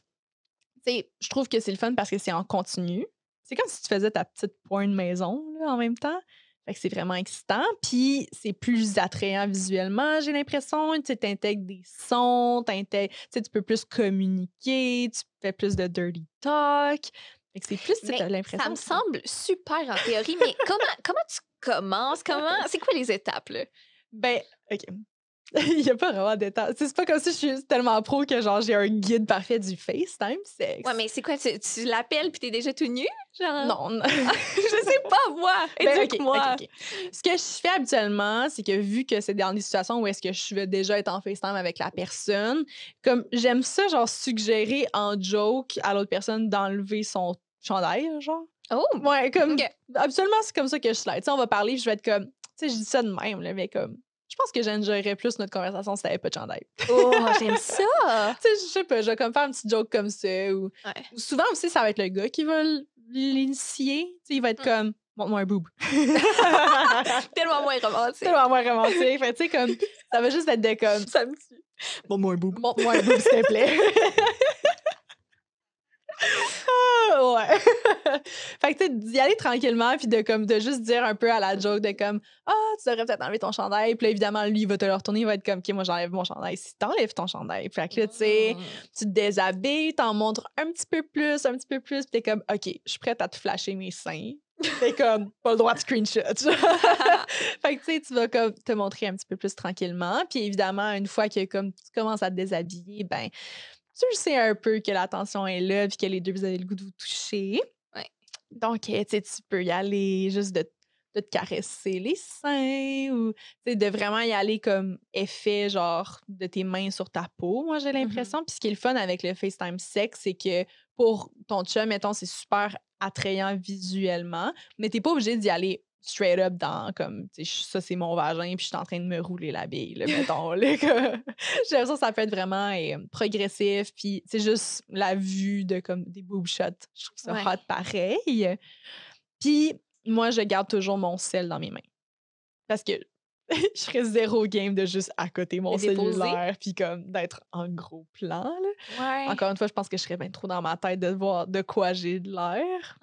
tu sais, je trouve que c'est le fun parce que c'est en continu. C'est comme si tu faisais ta petite porn maison là, en même temps. Fait que c'est vraiment excitant. Puis c'est plus attrayant visuellement, j'ai l'impression. Tu sais, t'intègres des sons, tu sais, tu peux plus communiquer, tu fais plus de dirty talk. Fait que c'est plus, tu as l'impression. Ça me semble super en théorie, mais comment tu commences? C'est quoi les étapes, là? Ben, OK. Il n'y a pas vraiment d'étapes. C'est pas comme si je suis tellement pro que genre j'ai un guide parfait du FaceTime sexe. Ouais, mais c'est quoi? Tu l'appelles puis t'es déjà tout nu? Genre... Non. Je sais pas, moi. Éduque-moi. OK. Ce que je fais habituellement, c'est que vu que c'est dans des situations où est-ce que je vais déjà être en FaceTime avec la personne, comme j'aime ça, genre suggérer en joke à l'autre personne d'enlever son chandail, genre. Oh! Ouais, comme habituellement, c'est comme ça que je slide. Tu sais, on va parler, je vais être comme, tu sais, je dis ça de même, là, mais comme, je pense que j'enjoyerais plus notre conversation si t'avais pas de chandail. Oh, j'aime ça! Tu sais, je sais pas, je vais comme faire un petit joke comme ça. Ou souvent aussi, ça va être le gars qui va l'initier. Tu sais, il va être comme, montre-moi un boob. Tellement moins romantique. Tellement moins romantique. Fait tu sais, comme, ça va juste être de comme, ça me tue. Montre-moi un boob. Montre-moi un boob, s'il te plaît. Ouais. Fait que tu sais, d'y aller tranquillement puis de juste dire un peu à la joke de comme tu devrais peut-être enlever ton chandail. Puis là, évidemment, lui, il va te le retourner, il va être comme OK, moi j'enlève mon chandail. Si t'enlèves ton chandail, fait que là, tu sais, tu te déshabilles, t'en montres un petit peu plus, puis t'es comme OK, je suis prête à te flasher mes seins. T'es comme pas le droit de screenshot. Fait que tu sais, tu vas comme te montrer un petit peu plus tranquillement. Puis évidemment, une fois que comme tu commences à te déshabiller, ben tu le sais un peu que la tension est là puis que les deux, vous avez le goût de vous toucher. Ouais. Donc, tu sais, tu peux y aller juste de te caresser les seins ou de vraiment y aller comme effet, genre, de tes mains sur ta peau, moi, j'ai l'impression. Puis ce qui est le fun avec le FaceTime sexe, c'est que pour ton chum, mettons, c'est super attrayant visuellement, mais t'es pas obligé d'y aller straight up dans comme ça c'est mon vagin puis je suis en train de me rouler la bille là, mettons là, j'ai l'impression que ça peut être vraiment progressif puis c'est juste la vue de comme des boob shots, je trouve ça hot pareil. Puis moi je garde toujours mon sel dans mes mains parce que je serais zéro game de juste à côté mon cellulaire puis comme d'être en gros plan là. Encore une fois je pense que je serais bien trop dans ma tête de voir de quoi j'ai de l'air.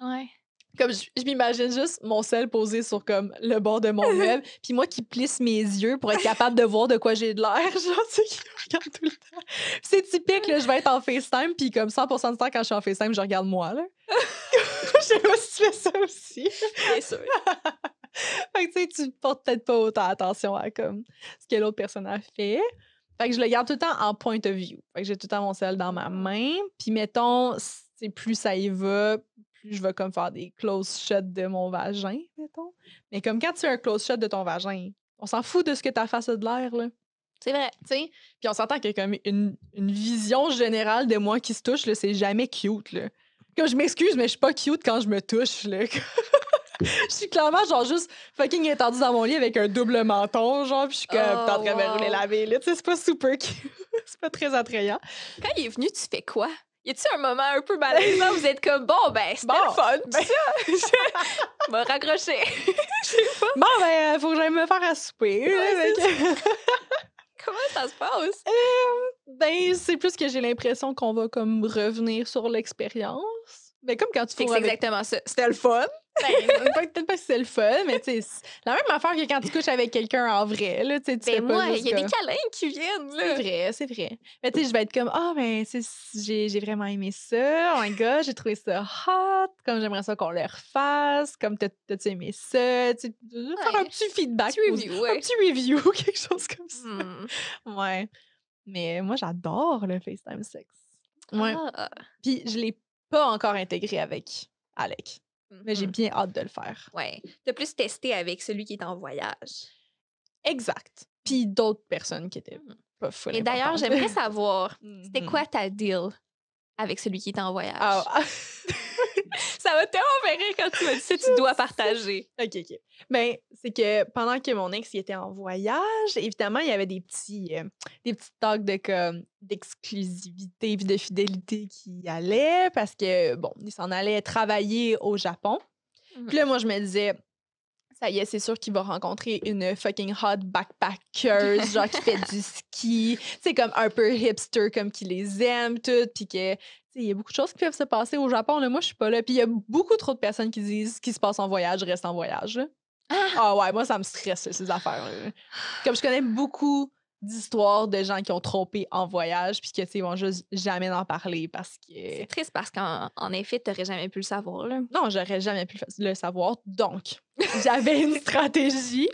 Comme je m'imagine juste mon sel posé sur comme le bord de mon meuble, puis moi qui plisse mes yeux pour être capable de voir de quoi j'ai de l'air, genre tu sais qui regarde tout le temps. C'est typique là, je vais être en FaceTime puis comme 100% du temps quand je suis en FaceTime, je regarde moi là. Je sais pas si tu fais ça aussi. Bien sûr. Fait que tu sais, tu portes peut-être pas autant attention à comme ce que l'autre personne a fait. Fait que je le garde tout le temps en point of view. Fait que j'ai tout le temps mon sel dans ma main, puis mettons, plus ça y va, plus je vais comme faire des close shots de mon vagin, mettons. Mais comme quand tu fais un close shot de ton vagin, on s'en fout de ce que ta face a de l'air, là. C'est vrai. Tu sais? Puis on s'entend qu'il y a comme une vision générale de moi qui se touche, là, c'est jamais cute, là. Comme je m'excuse, mais je suis pas cute quand je me touche, là. Je suis clairement, genre, juste fucking étendue dans mon lit avec un double menton, genre, puis je suis comme, t'es en train de me rouler la bille, là. Tu sais, c'est pas super cute. C'est pas très attrayant. Quand il est venu, tu fais quoi? Y a-tu un moment un peu malaisant où vous êtes comme, bon, ben, c'était le fun, ça. Je vais raccrocher. Bon, ben, faut que j'aille me faire à souper. Comment ça se passe? Ben, c'est plus que j'ai l'impression qu'on va comme revenir sur l'expérience. Ben, comme quand tu fais. C'est exactement ça. C'était le fun. Peut-être pas que c'est le fun, mais tu sais, la même affaire que quand tu couches avec quelqu'un en vrai, là, tu sais, ben moi, il y a des câlins qui viennent, là. C'est vrai. Mais tu sais, je vais être comme, ben, j'ai vraiment aimé ça, oh my god, j'ai trouvé ça hot, comme j'aimerais ça qu'on le refasse, comme t'as-tu aimé ça, tu sais, faire un petit feedback. Un petit review, quelque chose comme ça. Ouais. Mais moi, j'adore le FaceTime sexe. Ouais. Puis je l'ai pas encore intégré avec Alec. Mais j'ai bien hâte de le faire. Ouais. T'as plus testé avec celui qui est en voyage. Exact. Puis d'autres personnes qui étaient pas full. Et d'ailleurs, j'aimerais savoir, c'était quoi ta deal avec celui qui est en voyage? Ça Ça m'a tellement fait rire quand tu m'as dit ça, tu dois partager. OK. Ben, c'est que pendant que mon ex il était en voyage, évidemment, il y avait des petits talks d'exclusivité puis de fidélité qui allaient parce que, bon, il s'en allait travailler au Japon. Puis là, moi, je me disais, ça y est, c'est sûr qu'il va rencontrer une fucking hot backpacker, genre qui fait du ski, c'est comme un peu hipster, comme qui les aime, tout, puis que, il y a beaucoup de choses qui peuvent se passer au Japon, là, moi, je suis pas là. Puis il y a beaucoup trop de personnes qui disent ce qui se passe en voyage reste en voyage. Là. Ah ouais, moi, ça me stresse, là, ces affaires-là. Comme je connais beaucoup d'histoires de gens qui ont trompé en voyage, puis que, tu sais, ils vont juste jamais en parler parce que... C'est triste parce qu'en effet, t'aurais jamais pu le savoir, là. Non, j'aurais jamais pu le savoir. Donc, j'avais une stratégie.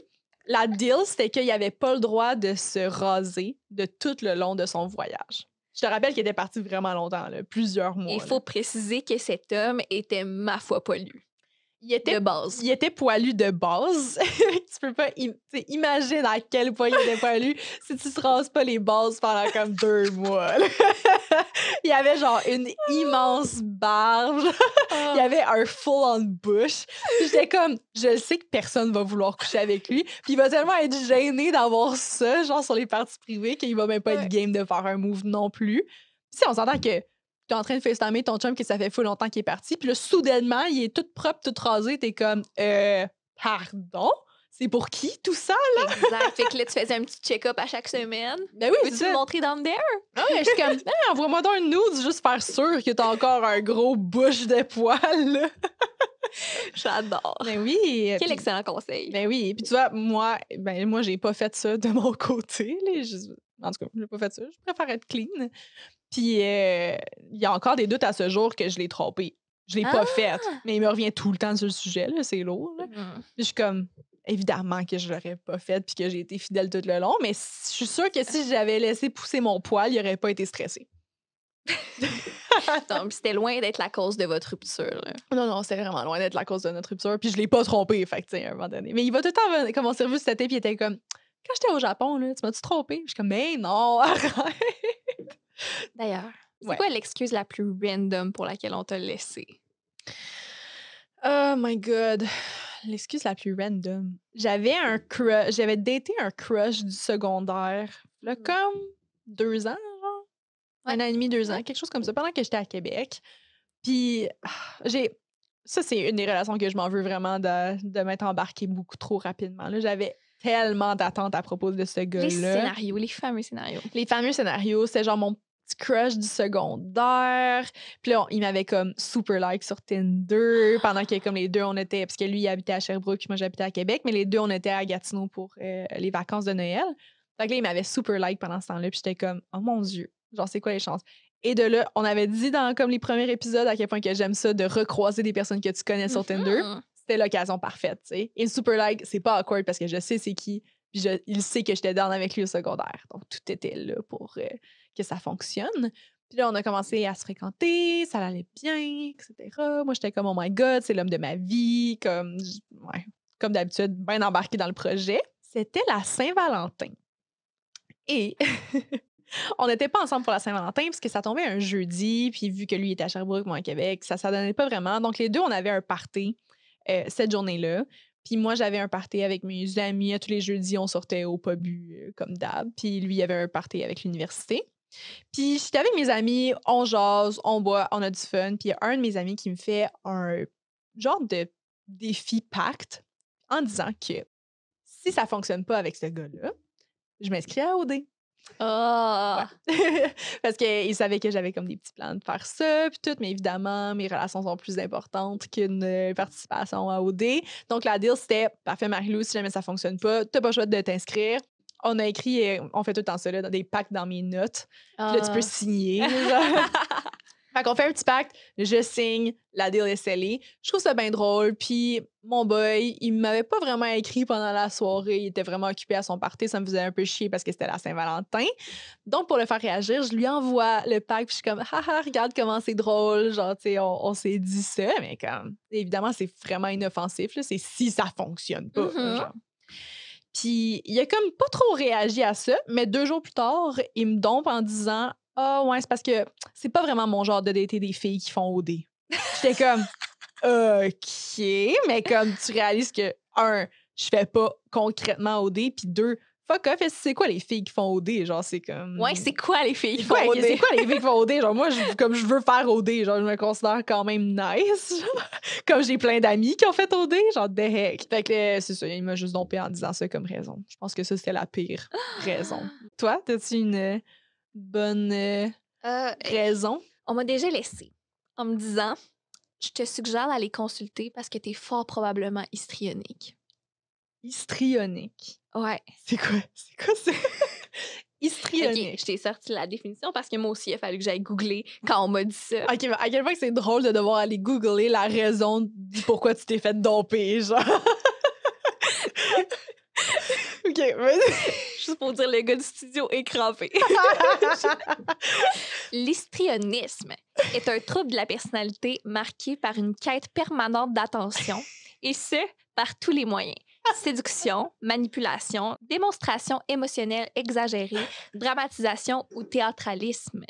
La deal, c'était qu'il avait pas le droit de se raser de tout le long de son voyage. Je te rappelle qu'il était parti vraiment longtemps, là, plusieurs mois. Il faut préciser que cet homme était, ma foi, poilu. De base. Il était poilu de base. Tu peux pas imaginer à quel point il était poilu si tu te rases pas les bases pendant comme 2 mois. Il y avait genre une immense barbe. Il y avait un full-on bush. J'étais comme, je sais que personne va vouloir coucher avec lui. Puis il va tellement être gêné d'avoir ça, genre sur les parties privées, qu'il va même pas être game de faire un move non plus. Puis on s'entend que t'es en train de FaceTimer ton chum que ça fait full longtemps qu'il est parti, puis là, soudainement, il est tout propre, tout rasé, t'es comme, pardon? C'est pour qui, tout ça, là? Exact. Fait que là, tu faisais un petit check-up à chaque semaine. Ben oui, Peux-tu me montrer down there? Ah ouais, je suis comme, envoie-moi donc une nude, juste faire sûr que t'as encore un gros bush de poils, là. J'adore. Ben oui. Quel excellent conseil. Ben oui. Puis tu vois, moi, j'ai pas fait ça de mon côté, là. En tout cas, j'ai pas fait ça. Je préfère être clean. Puis, il y a encore des doutes à ce jour que je l'ai trompé. Je l'ai pas faite, mais il me revient tout le temps sur le sujet, là, c'est lourd. Là. Puis je suis comme, évidemment que je l'aurais pas faite puis que j'ai été fidèle tout le long, mais je suis sûre que si j'avais laissé pousser mon poil, il aurait pas été stressé. Donc, c'était loin d'être la cause de votre rupture. Là. Non, c'était vraiment loin d'être la cause de notre rupture. Puis je l'ai pas trompé, fait que, tu sais, à un moment donné. Mais il va tout le temps, comme on s'est revu cet été, puis il était comme, quand j'étais au Japon, là, tu m'as-tu trompé? Je suis comme, mais non, arrête! D'ailleurs, c'est quoi l'excuse la plus random pour laquelle on t'a laissé? Oh my God. L'excuse la plus random. J'avais daté un crush du secondaire, là, comme 2 ans, genre. 1 an et demi, 2 ans, quelque chose comme ça, pendant que j'étais à Québec. Puis, ça, c'est une des relations que je m'en veux vraiment de m'être embarquée beaucoup trop rapidement. Là, j'avais tellement d'attentes à propos de ce gars-là. Les fameux scénarios. Les fameux scénarios, c'est genre mon petit crush du secondaire. Puis là, il m'avait comme super like sur Tinder pendant que comme les deux, on était... Parce que lui, il habitait à Sherbrooke, puis moi, j'habitais à Québec. Mais les deux, on était à Gatineau pour les vacances de Noël. Fait que là, il m'avait super like pendant ce temps-là. Puis j'étais comme, oh mon Dieu, genre, c'est quoi les chances? Et de là, on avait dit dans comme les premiers épisodes à quel point que j'aime ça de recroiser des personnes que tu connais sur Tinder. C'était l'occasion parfaite, tu sais. Et le super like, c'est pas awkward parce que je sais c'est qui. Puis il sait que j'étais down avec lui au secondaire. Donc, tout était là pour que ça fonctionne. Puis là, on a commencé à se fréquenter, ça allait bien, etc. Moi, j'étais comme, oh my God, c'est l'homme de ma vie. Comme d'habitude, bien embarqué dans le projet. C'était la Saint-Valentin. Et on n'était pas ensemble pour la Saint-Valentin parce que ça tombait un jeudi. Puis vu que lui était à Sherbrooke, moi à Québec, ça ne donnait pas vraiment. Donc, les deux, on avait un party cette journée-là. Puis moi, j'avais un party avec mes amis. À tous les jeudis, on sortait au pub comme d'hab. Puis lui, il avait un party avec l'université. Puis j'étais avec mes amis, on jase, on boit, on a du fun. Puis il y a un de mes amis qui me fait un genre de défi pacte en disant que si ça fonctionne pas avec ce gars-là, je m'inscris à OD. Ouais. Parce qu'il savait que j'avais comme des petits plans de faire ça, puis tout, mais évidemment, mes relations sont plus importantes qu'une participation à OD. Donc, la deal, c'était parfait, Marie-Lou, si jamais ça fonctionne pas, t'as pas le choix de t'inscrire. On a écrit, on fait tout le temps ça, là, dans des pactes dans mes notes. Puis là, tu peux signer. Fait qu'on fait un petit pacte, je signe, la deal est scellée. Je trouve ça bien drôle. Puis mon boy, il m'avait pas vraiment écrit pendant la soirée. Il était vraiment occupé à son party. Ça me faisait un peu chier parce que c'était la Saint-Valentin. Donc, pour le faire réagir, je lui envoie le pacte. Puis je suis comme, haha, regarde comment c'est drôle. Genre, tu sais, on s'est dit ça. Mais comme, évidemment, c'est vraiment inoffensif. Là. C'est si ça fonctionne pas. Genre. Puis il a comme pas trop réagi à ça. Mais 2 jours plus tard, il me dompe en disant, ah ouais, c'est parce que c'est pas vraiment mon genre de dater des filles qui font OD. J'étais comme, OK, mais comme tu réalises que, un, je fais pas concrètement OD, puis deux, fuck off, c'est quoi les filles qui font OD? Genre, c'est comme... Ouais, c'est quoi les filles qui C'est font quoi, OD? c'est quoi les filles qui font OD? Genre, moi, comme je veux faire OD, genre, je me considère quand même nice. Genre. Comme j'ai plein d'amis qui ont fait OD, genre, the heck. Fait que c'est ça, il m'a juste dompé en disant ça comme raison. Je pense que ça, c'était la pire raison. Toi, t'as-tu une bonne raison? On m'a déjà laissé en me disant je te suggère d'aller consulter parce que t'es fort probablement histrionique. Histrionique. Ouais. C'est quoi? C'est quoi ça? Histrionique. OK, je t'ai sorti la définition parce que moi aussi, il a fallu que j'aille googler quand on m'a dit ça. OK, mais à quel point que c'est drôle de devoir aller googler la raison du pourquoi tu t'es fait domper, genre. OK, vas-y. Juste pour dire, le gars du studio est crampé. L'histrionisme est un trouble de la personnalité marqué par une quête permanente d'attention, et ce, par tous les moyens. Séduction, manipulation, démonstration émotionnelle exagérée, dramatisation ou théâtralisme.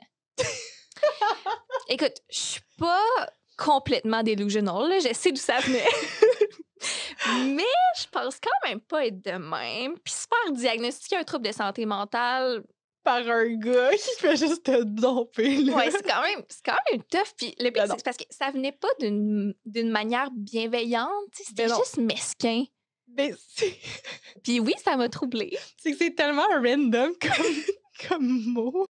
Écoute, je suis pas complètement delusional, là, je sais d'où ça venait. Mais je pense quand même pas être de même. Puis se faire diagnostiquer un trouble de santé mentale... Par un gars qui fait juste te domper, là. Ouais, c'est quand même tough. Puis le pire, c'est parce que ça venait pas d'une manière bienveillante. C'était juste mesquin. Mais Puis oui, ça m'a troublée. C'est que c'est tellement random comme mot,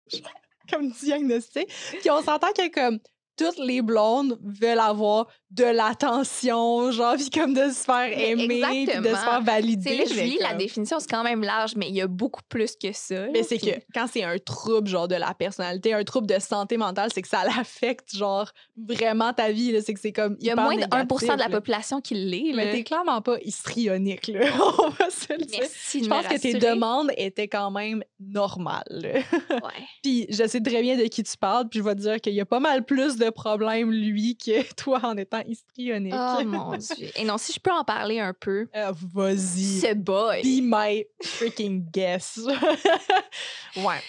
comme diagnostic. Puis on s'entend que comme toutes les blondes veulent avoir de l'attention, genre, puis comme de se faire aimer, puis de se faire valider. Là, je lis la définition, c'est quand même large, mais il y a beaucoup plus que ça. Mais c'est que quand c'est un trouble, genre, de la personnalité, un trouble de santé mentale, c'est que ça l'affecte, genre, vraiment ta vie, là. C'est que c'est comme il y a moins de 1% de la population qui l'est, là. Mais t'es clairement pas histrionique, là. On va se le dire. Merci, je pense que tes demandes étaient quand même normales. Ouais. Puis je sais très bien de qui tu parles, puis je vais te dire qu'il y a pas mal plus de problèmes, lui, que toi en étant histrionique. Oh mon Dieu. Et non, si je peux en parler un peu. Vas-y. Ce boy. Be my freaking guess. Ouais.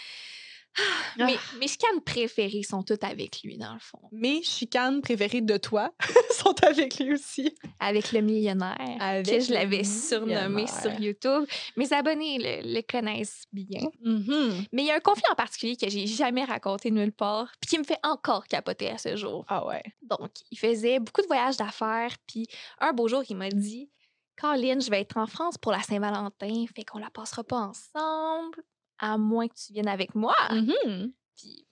Mes chicanes préférées sont toutes avec lui, dans le fond. Mes chicanes préférées de toi sont avec lui aussi. Avec le millionnaire, que je l'avais surnommé sur YouTube. Mes abonnés le connaissent bien. Mm-hmm. Mais il y a un conflit en particulier que j'ai jamais raconté nulle part, puis qui me fait encore capoter à ce jour. Ah ouais. Donc, il faisait beaucoup de voyages d'affaires, puis un beau jour, il m'a dit « Caroline, je vais être en France pour la Saint-Valentin, fait qu'on la passera pas ensemble. » à moins que tu viennes avec moi. Mm-hmm. Puis,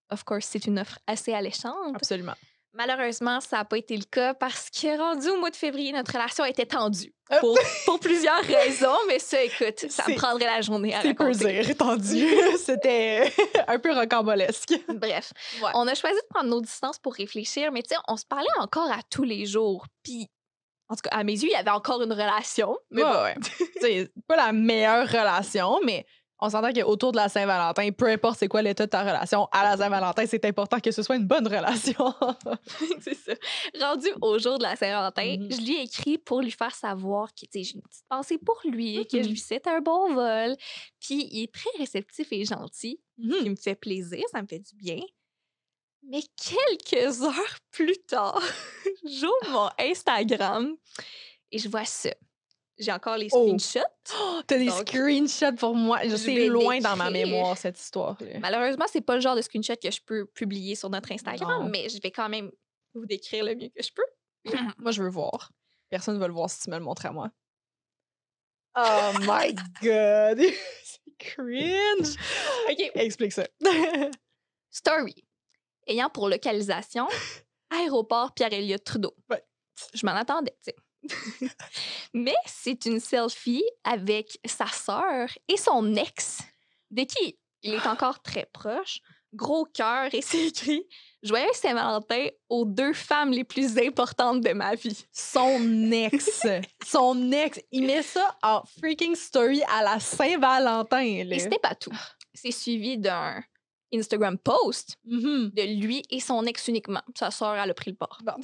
of course, c'est une offre assez alléchante. Absolument. Malheureusement, ça n'a pas été le cas parce que rendu au mois de février, notre relation était tendue. Pour plusieurs raisons, mais ça, écoute, ça me prendrait la journée à raconter. C'est peu dire, tendu. C'était un peu rocambolesque. Bref, on a choisi de prendre nos distances pour réfléchir, mais tu sais, on se parlait encore à tous les jours. Puis, en tout cas, à mes yeux, il y avait encore une relation. Mais c'est pas la meilleure relation, mais on s'entend qu'autour de la Saint-Valentin, peu importe c'est quoi l'état de ta relation, à la Saint-Valentin, c'est important que ce soit une bonne relation. C'est ça. Rendu au jour de la Saint-Valentin, je lui ai écrit pour lui faire savoir que j'ai une petite pensée pour lui, que je lui souhaite un bon vol. Puis il est très réceptif et gentil, ce qui me fait plaisir, ça me fait du bien. Mais quelques heures plus tard, j'ouvre mon Instagram et je vois ça. J'ai encore les screenshots. Oh, t'as des screenshots pour moi. Je sais loin dans ma mémoire, cette histoire-là. Malheureusement, c'est pas le genre de screenshot que je peux publier sur notre Instagram, mais je vais quand même vous décrire le mieux que je peux. Moi, je veux voir. Personne ne va le voir si tu me le montres à moi. Oh my God! C'est cringe! OK, explique ça. Story. Ayant pour localisation aéroport Pierre-Éliott Trudeau. Ouais. Je m'en attendais, tu sais. Mais c'est une selfie avec sa sœur et son ex, de qui il est encore très proche. Gros cœur, et c'est écrit « Joyeux Saint-Valentin aux 2 femmes les plus importantes de ma vie. » Son ex! Son ex! Il met ça en freaking story à la Saint-Valentin. Là. Et c'était pas tout. C'est suivi d'un Instagram post de lui et son ex uniquement. Sa sœur, elle a pris le bord. Bon.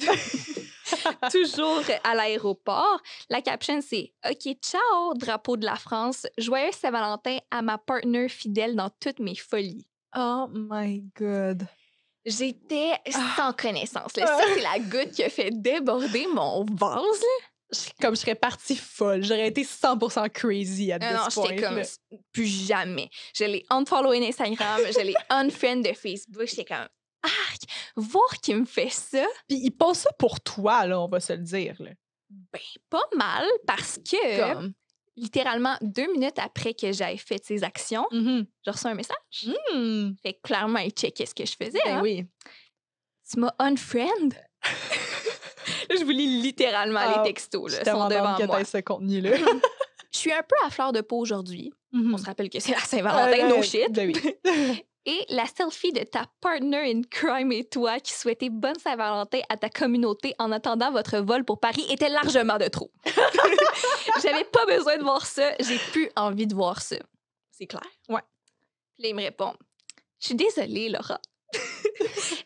Toujours à l'aéroport. La caption, c'est « OK, ciao, drapeau de la France. Joyeux Saint-Valentin à ma partner fidèle dans toutes mes folies. » Oh my God. J'étais sans connaissance. Là. Ça, c'est la goutte qui a fait déborder mon vase. Comme je serais partie folle. J'aurais été 100% crazy à Non, this point. j'étais comme, plus jamais. Je l'ai unfollowé Instagram, je l'ai unfriend de Facebook. J'étais comme, voir qu'il me fait ça. Puis il passe ça pour toi, là, on va se le dire. Là. Ben, pas mal, parce que Comme. littéralement 2 minutes après que j'aie fait ces actions, j'ai reçu un message. Fait que clairement, il checkait ce que je faisais. Ben oui. Tu m'as unfriend? Là, je vous lis littéralement les textos. Là, sont devant moi. Ce contenu-là. Je suis un peu à fleur de peau aujourd'hui. On se rappelle que c'est la Ben Saint-Valentin, no shit. Ben oui. Et la selfie de ta partner in crime et toi qui souhaitait bonne Saint-Valentin à ta communauté en attendant votre vol pour Paris était largement de trop. J'avais pas besoin de voir ça. J'ai plus envie de voir ça. C'est clair? Ouais. Puis là, il me répond, je suis désolée, Laura.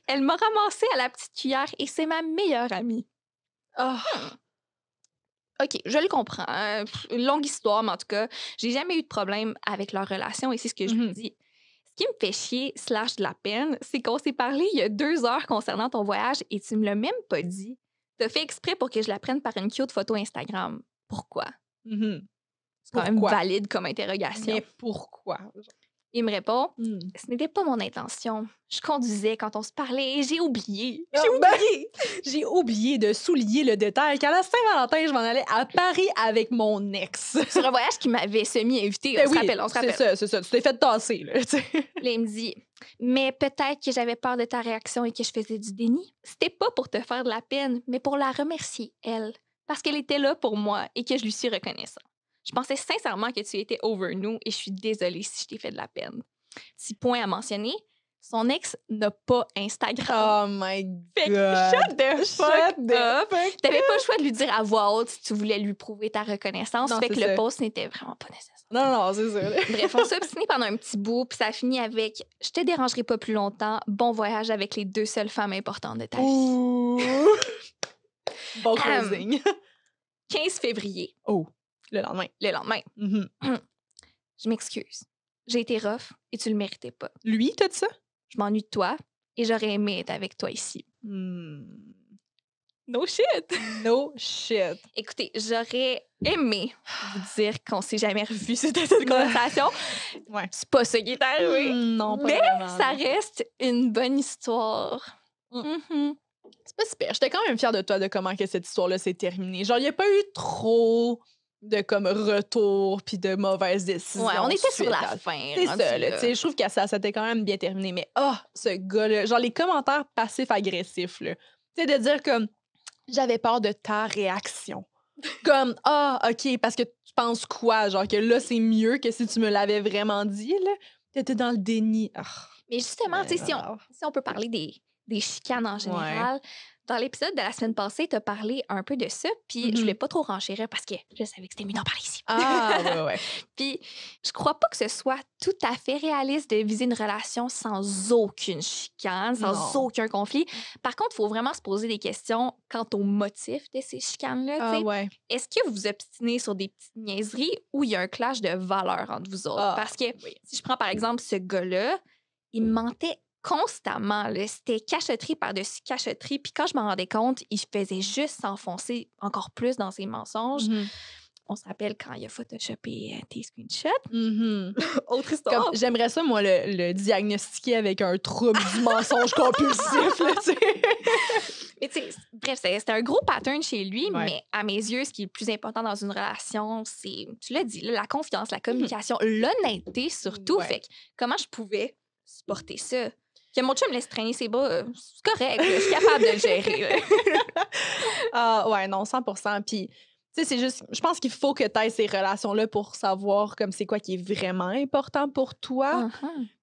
Elle m'a ramassée à la petite cuillère et c'est ma meilleure amie. OK, je le comprends. Longue histoire, mais en tout cas, j'ai jamais eu de problème avec leur relation et c'est ce que je vous dis. Ce qui me fait chier, / de la peine, c'est qu'on s'est parlé il y a 2 heures concernant ton voyage et tu me l'as même pas dit. T'as fait exprès pour que je la prenne par une cute photo Instagram. Pourquoi? C'est quand même valide comme interrogation. Mais pourquoi? Il me répond, ce n'était pas mon intention. Je conduisais quand on se parlait et j'ai oublié. J'ai oublié de souligner le détail qu'à la Saint-Valentin, je m'en allais à Paris avec mon ex. Sur un voyage qui m'avait semi-invité. On se rappelle. C'est ça. Tu t'es fait tasser, là. Là, il me dit, mais peut-être que j'avais peur de ta réaction et que je faisais du déni. C'était pas pour te faire de la peine, mais pour la remercier, elle. Parce qu'elle était là pour moi et que je lui suis reconnaissant. Je pensais sincèrement que tu étais over nous et je suis désolée si je t'ai fait de la peine. Petit point à mentionner, son ex n'a pas Instagram. Oh my God. Fait que shut the fuck up. T'avais pas le choix de lui dire à voix haute si tu voulais lui prouver ta reconnaissance. Non, fait que ça. le post n'était vraiment pas nécessaire. Non, c'est ça. Bref, on s'est obstiné pendant un petit bout, puis ça a fini avec « Je te dérangerai pas plus longtemps. Bon voyage avec les 2 seules femmes importantes de ta vie. » Bon closing. 15 février. Oh, le lendemain. Je m'excuse. J'ai été rough et tu le méritais pas. Lui, t'as dit ça? Je m'ennuie de toi et j'aurais aimé être avec toi ici. No shit! No shit. Écoutez, j'aurais aimé vous dire qu'on s'est jamais revu suite à cette conversation. Ouais. C'est pas ça qui est arrivé. Non, pas mais vraiment, ça non. reste une bonne histoire. C'est pas super. J'étais quand même fière de toi de comment que cette histoire-là s'est terminée. Genre, il n'y a pas eu trop de comme retour puis de mauvaises décisions. Ouais, on était sur suite la à- fin. C'est rendu ça, là. là. Tu sais, je trouve que ça s'était quand même bien terminé. Mais, ce gars-là, genre les commentaires passifs-agressifs, là. Tu sais, de dire comme, j'avais peur de ta réaction. Comme, OK, parce que tu penses quoi? Genre que là, c'est mieux que si tu me l'avais vraiment dit, là. T'étais dans le déni. Mais justement, tu sais, si on peut parler des chicanes en général, dans l'épisode de la semaine passée, tu as parlé un peu de ça, puis je voulais pas trop renchérir parce que je savais que c'était mieux d'en parler ici. Ouais. Puis je crois pas que ce soit tout à fait réaliste de viser une relation sans aucune chicane, sans aucun conflit. Par contre, il faut vraiment se poser des questions quant au motif de ces chicanes-là. Ouais. Est-ce que vous vous obstinez sur des petites niaiseries ou il y a un clash de valeurs entre vous autres? Parce que si je prends par exemple ce gars-là, il mentait constamment. Là. C'était cachotterie par-dessus cachotterie. Puis quand je m'en rendais compte, il faisait juste s'enfoncer encore plus dans ses mensonges. On se rappelle quand il a photoshopé tes screenshots. Autre histoire. Comme, j'aimerais ça, moi, le diagnostiquer avec un trouble du mensonge compulsif. Là, tu sais. Mais tu sais, bref, c'était un gros pattern chez lui, mais à mes yeux, ce qui est le plus important dans une relation, c'est, tu l'as dit, là, la confiance, la communication, l'honnêteté surtout. Fait que comment je pouvais supporter ça? Que mon chum me laisse traîner ses bras, c'est correct, là, je suis capable de le gérer. Ouais, non, 100%. Puis, tu sais, c'est juste, je pense qu'il faut que tu aies ces relations-là pour savoir comme c'est quoi qui est vraiment important pour toi.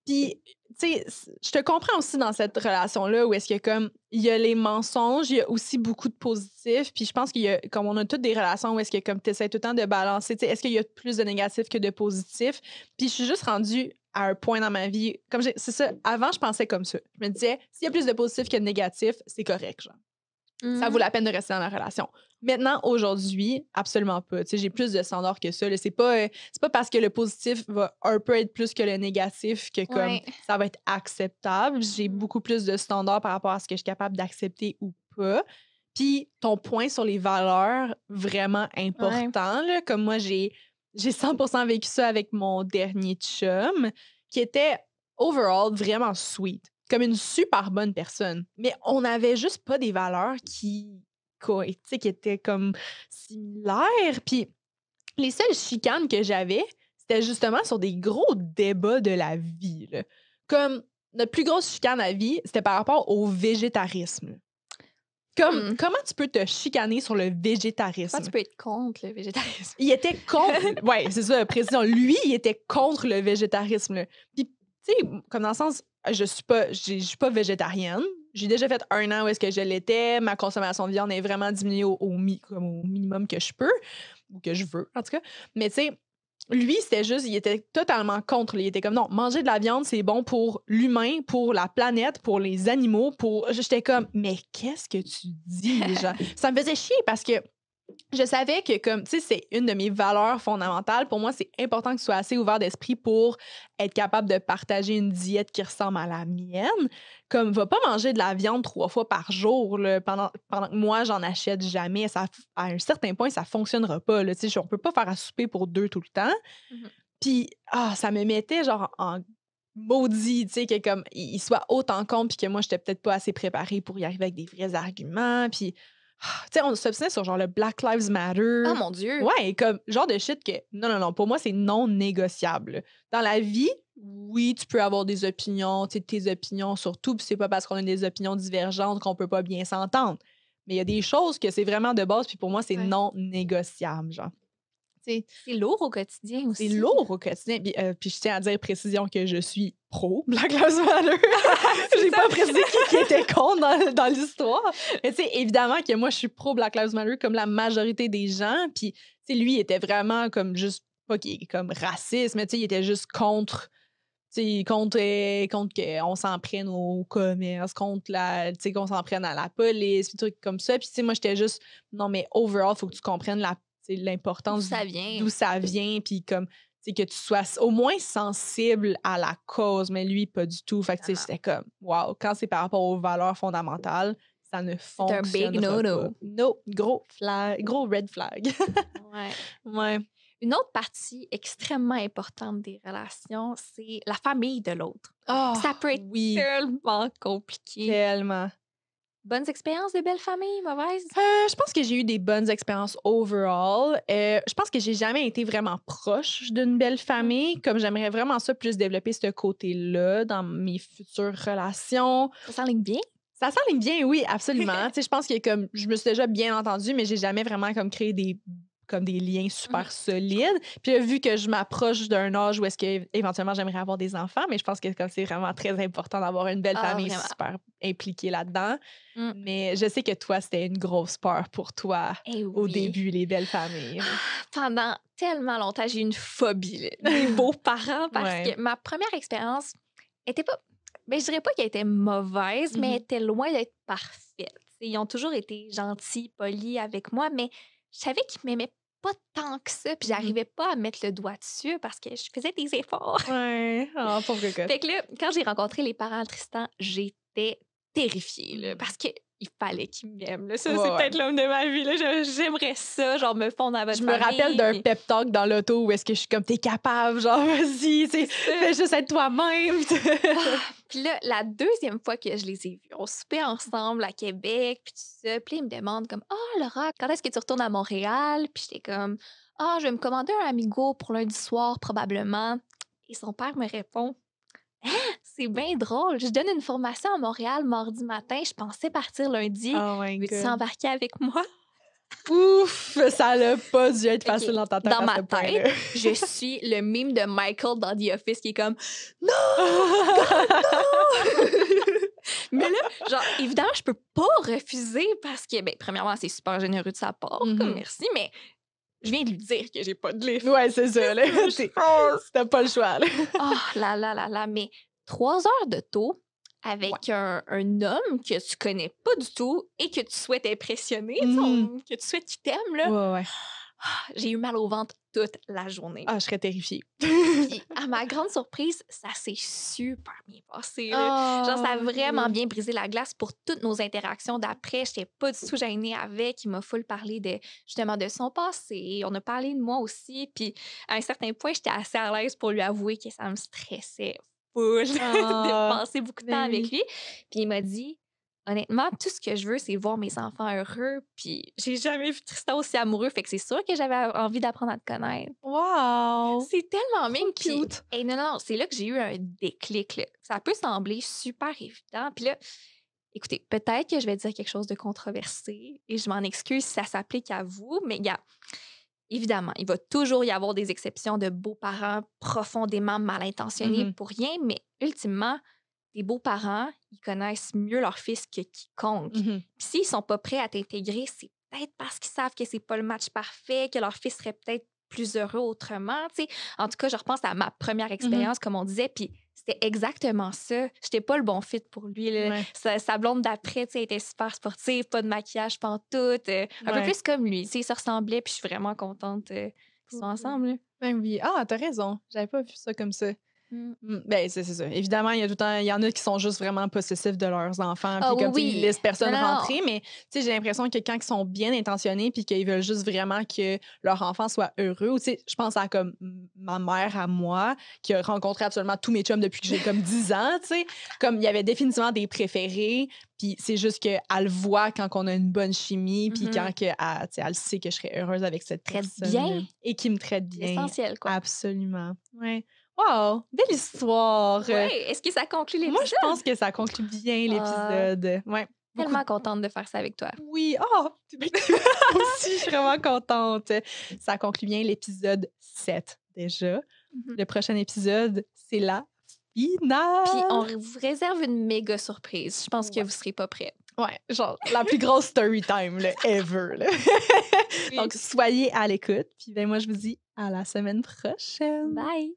Puis, tu sais, je te comprends aussi dans cette relation-là où est-ce que comme il y a les mensonges, il y a aussi beaucoup de positifs. Puis je pense qu'il y a, comme on a toutes des relations où est-ce que comme tu essaies tout le temps de balancer, tu sais, est-ce qu'il y a plus de négatifs que de positifs? Puis je suis juste rendue à un point dans ma vie, comme c'est ça, avant je pensais comme ça. Je me disais, s'il y a plus de positifs que de négatifs, c'est correct, genre. ça vaut la peine de rester dans la relation. Maintenant, aujourd'hui, absolument pas. Tu sais, j'ai plus de standards que ça. Là. C'est pas parce que le positif va un peu être plus que le négatif que comme Ouais. ça va être acceptable. J'ai beaucoup plus de standards par rapport à ce que je suis capable d'accepter ou pas. Puis ton point sur les valeurs, vraiment important. Là, comme moi, j'ai 100% vécu ça avec mon dernier chum, qui était overall vraiment sweet. Comme une super bonne personne. Mais on n'avait juste pas des valeurs qui étaient comme similaires. Puis les seules chicanes que j'avais, c'était justement sur des gros débats de la vie. Là. Comme notre plus grosse chicane à vie, c'était par rapport au végétarisme. Comme, comment tu peux te chicaner sur le végétarisme? Comment tu peux être contre le végétarisme? Il était contre... Oui, c'est ça, président. Lui, il était contre le végétarisme. Là. Puis, tu sais, comme dans le sens, je suis pas végétarienne. J'ai déjà fait 1 an où est-ce que je l'étais. Ma consommation de viande est vraiment diminuée au minimum que je peux, ou que je veux, en tout cas. Mais tu sais, lui, c'était juste, il était totalement contre. Il était comme, non, manger de la viande, c'est bon pour l'humain, pour la planète, pour les animaux, pour... J'étais comme, mais qu'est-ce que tu dis, genre? Ça me faisait chier parce que je savais que, comme, tu sais, c'est une de mes valeurs fondamentales. Pour moi, c'est important que tu sois assez ouvert d'esprit pour être capable de partager une diète qui ressemble à la mienne. Comme, va pas manger de la viande 3 fois par jour, là, pendant que moi, j'en achète jamais. Ça, à un certain point, ça fonctionnera pas, là. Tu sais, on peut pas faire à souper pour 2 tout le temps. Puis, ça me mettait, genre, en maudit, tu sais, que comme, il soit autant compte, puis que moi, j'étais peut-être pas assez préparée pour y arriver avec des vrais arguments, puis... Tu sais, on s'obstinait sur genre le Black Lives Matter. Oh mon Dieu! Ouais, comme genre de shit que non, pour moi, c'est non négociable. Dans la vie, oui, tu peux avoir des opinions, tu sais, tes opinions surtout, puis c'est pas parce qu'on a des opinions divergentes qu'on peut pas bien s'entendre. Mais il y a des choses que c'est vraiment de base, puis pour moi, c'est non négociable, genre. C'est lourd au quotidien aussi. C'est lourd au quotidien. Puis je tiens à dire précision que je suis pro Black Lives Matter. J'ai pas précisé qui était contre dans l'histoire. Mais tu sais, évidemment que moi, je suis pro Black Lives Matter comme la majorité des gens. Puis, tu sais, lui, il était vraiment comme juste, pas qu'il est comme raciste, mais tu sais, il était juste contre... contre qu'on s'en prenne au commerce, contre qu'on s'en prenne à la police, des trucs comme ça. Puis, tu sais, moi, j'étais juste, non, mais overall, il faut que tu comprennes l'importance d'où ça vient, puis comme, que tu sois au moins sensible à la cause, mais lui, pas du tout. Fait que, tu sais, j'étais comme, wow, quand c'est par rapport aux valeurs fondamentales, ça ne fonctionne pas. C'est un big no-no. No, gros red flag. Ouais. Une autre partie extrêmement importante des relations, c'est la famille de l'autre. Ça peut être tellement compliqué. Tellement. Bonnes expériences de belles familles, mauvaises? Je pense que j'ai eu des bonnes expériences overall. Je pense que j'ai jamais été vraiment proche d'une belle famille. Comme j'aimerais vraiment ça plus développer ce côté-là dans mes futures relations. Ça s'enligne bien? Ça s'enligne bien, oui, absolument. Tu sais, je pense que comme je me suis déjà bien entendue, mais j'ai jamais vraiment comme créé des liens super solides. Puis là, vu que je m'approche d'un âge où est-ce que éventuellement j'aimerais avoir des enfants, mais je pense que comme c'est vraiment très important d'avoir une belle famille vraiment. super impliquée là-dedans. Mais je sais que toi, c'était une grosse peur pour toi au début, les belles familles. Pendant tellement longtemps, j'ai eu une phobie des beaux-parents parce que ma première expérience était pas... Ben, je dirais pas qu'elle était mauvaise, mais elle était loin d'être parfaite. Ils ont toujours été gentils, polis avec moi, mais je savais qu'ils m'aimaient pas tant que ça, puis j'arrivais pas à mettre le doigt dessus parce que je faisais des efforts. Ouais, pauvre cocotte. Fait que là, quand j'ai rencontré les parents de Tristan, j'étais terrifiée, là, parce que il fallait qu'ils m'aiment. Ça, c'est peut-être l'homme de ma vie. Là. J'aimerais ça, genre, me fondre dans votre famille. Je me rappelle d'un pep talk dans l'auto où est-ce que je suis comme, t'es capable, genre, vas-y, fais juste être toi-même. Puis là, la deuxième fois que je les ai vus, on soupait ensemble à Québec, puis tout ça. Puis là, ils me demandent comme, « Ah, Laura, quand est-ce que tu retournes à Montréal? » Puis j'étais comme, « Ah, je vais me commander un Amigo pour lundi soir, probablement. » Et son père me répond, « Hein? C'est bien drôle. Je donne une formation à Montréal mardi matin. Je pensais partir lundi. Veux-tu s'embarquer avec moi? » Ouf! Ça n'a pas dû être facile dans ta tête. Dans ma tête, je suis le mime de Michael dans The Office qui est comme « Non! God, non! » Mais là, genre, évidemment, je peux pas refuser parce que, ben, premièrement, c'est super généreux de sa part, comme merci, mais je viens de lui dire que j'ai pas de livre. Ouais, c'est ça. T'as pas le choix. Oh là là là là, mais 3 heures de taux, avec un homme que tu connais pas du tout et que tu souhaites impressionner, tu sais, que tu souhaites qu'il t'aime, là. Ouais. J'ai eu mal au ventre toute la journée. Ah, je serais terrifiée. Puis, à ma grande surprise, ça s'est super bien passé. Là. Genre, ça a vraiment bien brisé la glace pour toutes nos interactions d'après. Je n'étais pas du tout gênée avec. Il m'a full parlé justement de son passé. On a parlé de moi aussi. Puis, à un certain point, j'étais assez à l'aise pour lui avouer que ça me stressait full de passer beaucoup de temps avec lui. Puis, il m'a dit, honnêtement, tout ce que je veux, c'est voir mes enfants heureux. Puis, j'ai jamais vu Tristan aussi amoureux. Fait que c'est sûr que j'avais envie d'apprendre à te connaître. Wow! C'est tellement mignon. Cute. Et non, c'est là que j'ai eu un déclic. Là. Ça peut sembler super évident. Puis là, écoutez, peut-être que je vais dire quelque chose de controversé et je m'en excuse si ça s'applique à vous, mais évidemment, il va toujours y avoir des exceptions de beaux-parents profondément mal intentionnés pour rien, mais ultimement, les beaux-parents, ils connaissent mieux leur fils que quiconque. Puis s'ils sont pas prêts à t'intégrer, c'est peut-être parce qu'ils savent que c'est pas le match parfait, que leur fils serait peut-être plus heureux autrement. T'sais. En tout cas, je repense à ma première expérience, comme on disait, puis c'était exactement ça. J'étais pas le bon fit pour lui. Là. Sa blonde d'après, elle était super sportive, pas de maquillage pantoute, un peu plus comme lui. Ils se ressemblaient, puis je suis vraiment contente qu'ils soient ensemble. Là. Ben oui. Ah, t'as raison. J'avais pas vu ça comme ça. Ben, c'est ça. Évidemment, il y en a qui sont juste vraiment possessifs de leurs enfants, puis comme ils laissent personne rentrer, mais j'ai l'impression que quand ils sont bien intentionnés, puis qu'ils veulent juste vraiment que leur enfant soit heureux, ou je pense à comme ma mère à moi, qui a rencontré absolument tous mes chums depuis que j'ai comme 10 ans, comme il y avait définitivement des préférés, puis c'est juste qu'elle voit quand on a une bonne chimie, puis quand elle sait que je serais heureuse avec cette personne. Bien. Et qui me traite bien. C'est essentiel, quoi. Absolument. Ouais. Wow! Belle histoire! Oui, est-ce que ça conclut l'épisode? Moi, je pense que ça conclut bien l'épisode. Ouais. Tellement contente de faire ça avec toi. Oui! Oh! Moi aussi, je suis vraiment contente. Ça conclut bien l'épisode 7, déjà. Le prochain épisode, c'est la finale! Puis, on vous réserve une méga surprise. Je pense que vous serez pas prêts. Ouais, genre la plus grosse story time là, ever. Là. Donc, soyez à l'écoute. Puis ben moi, je vous dis à la semaine prochaine. Bye!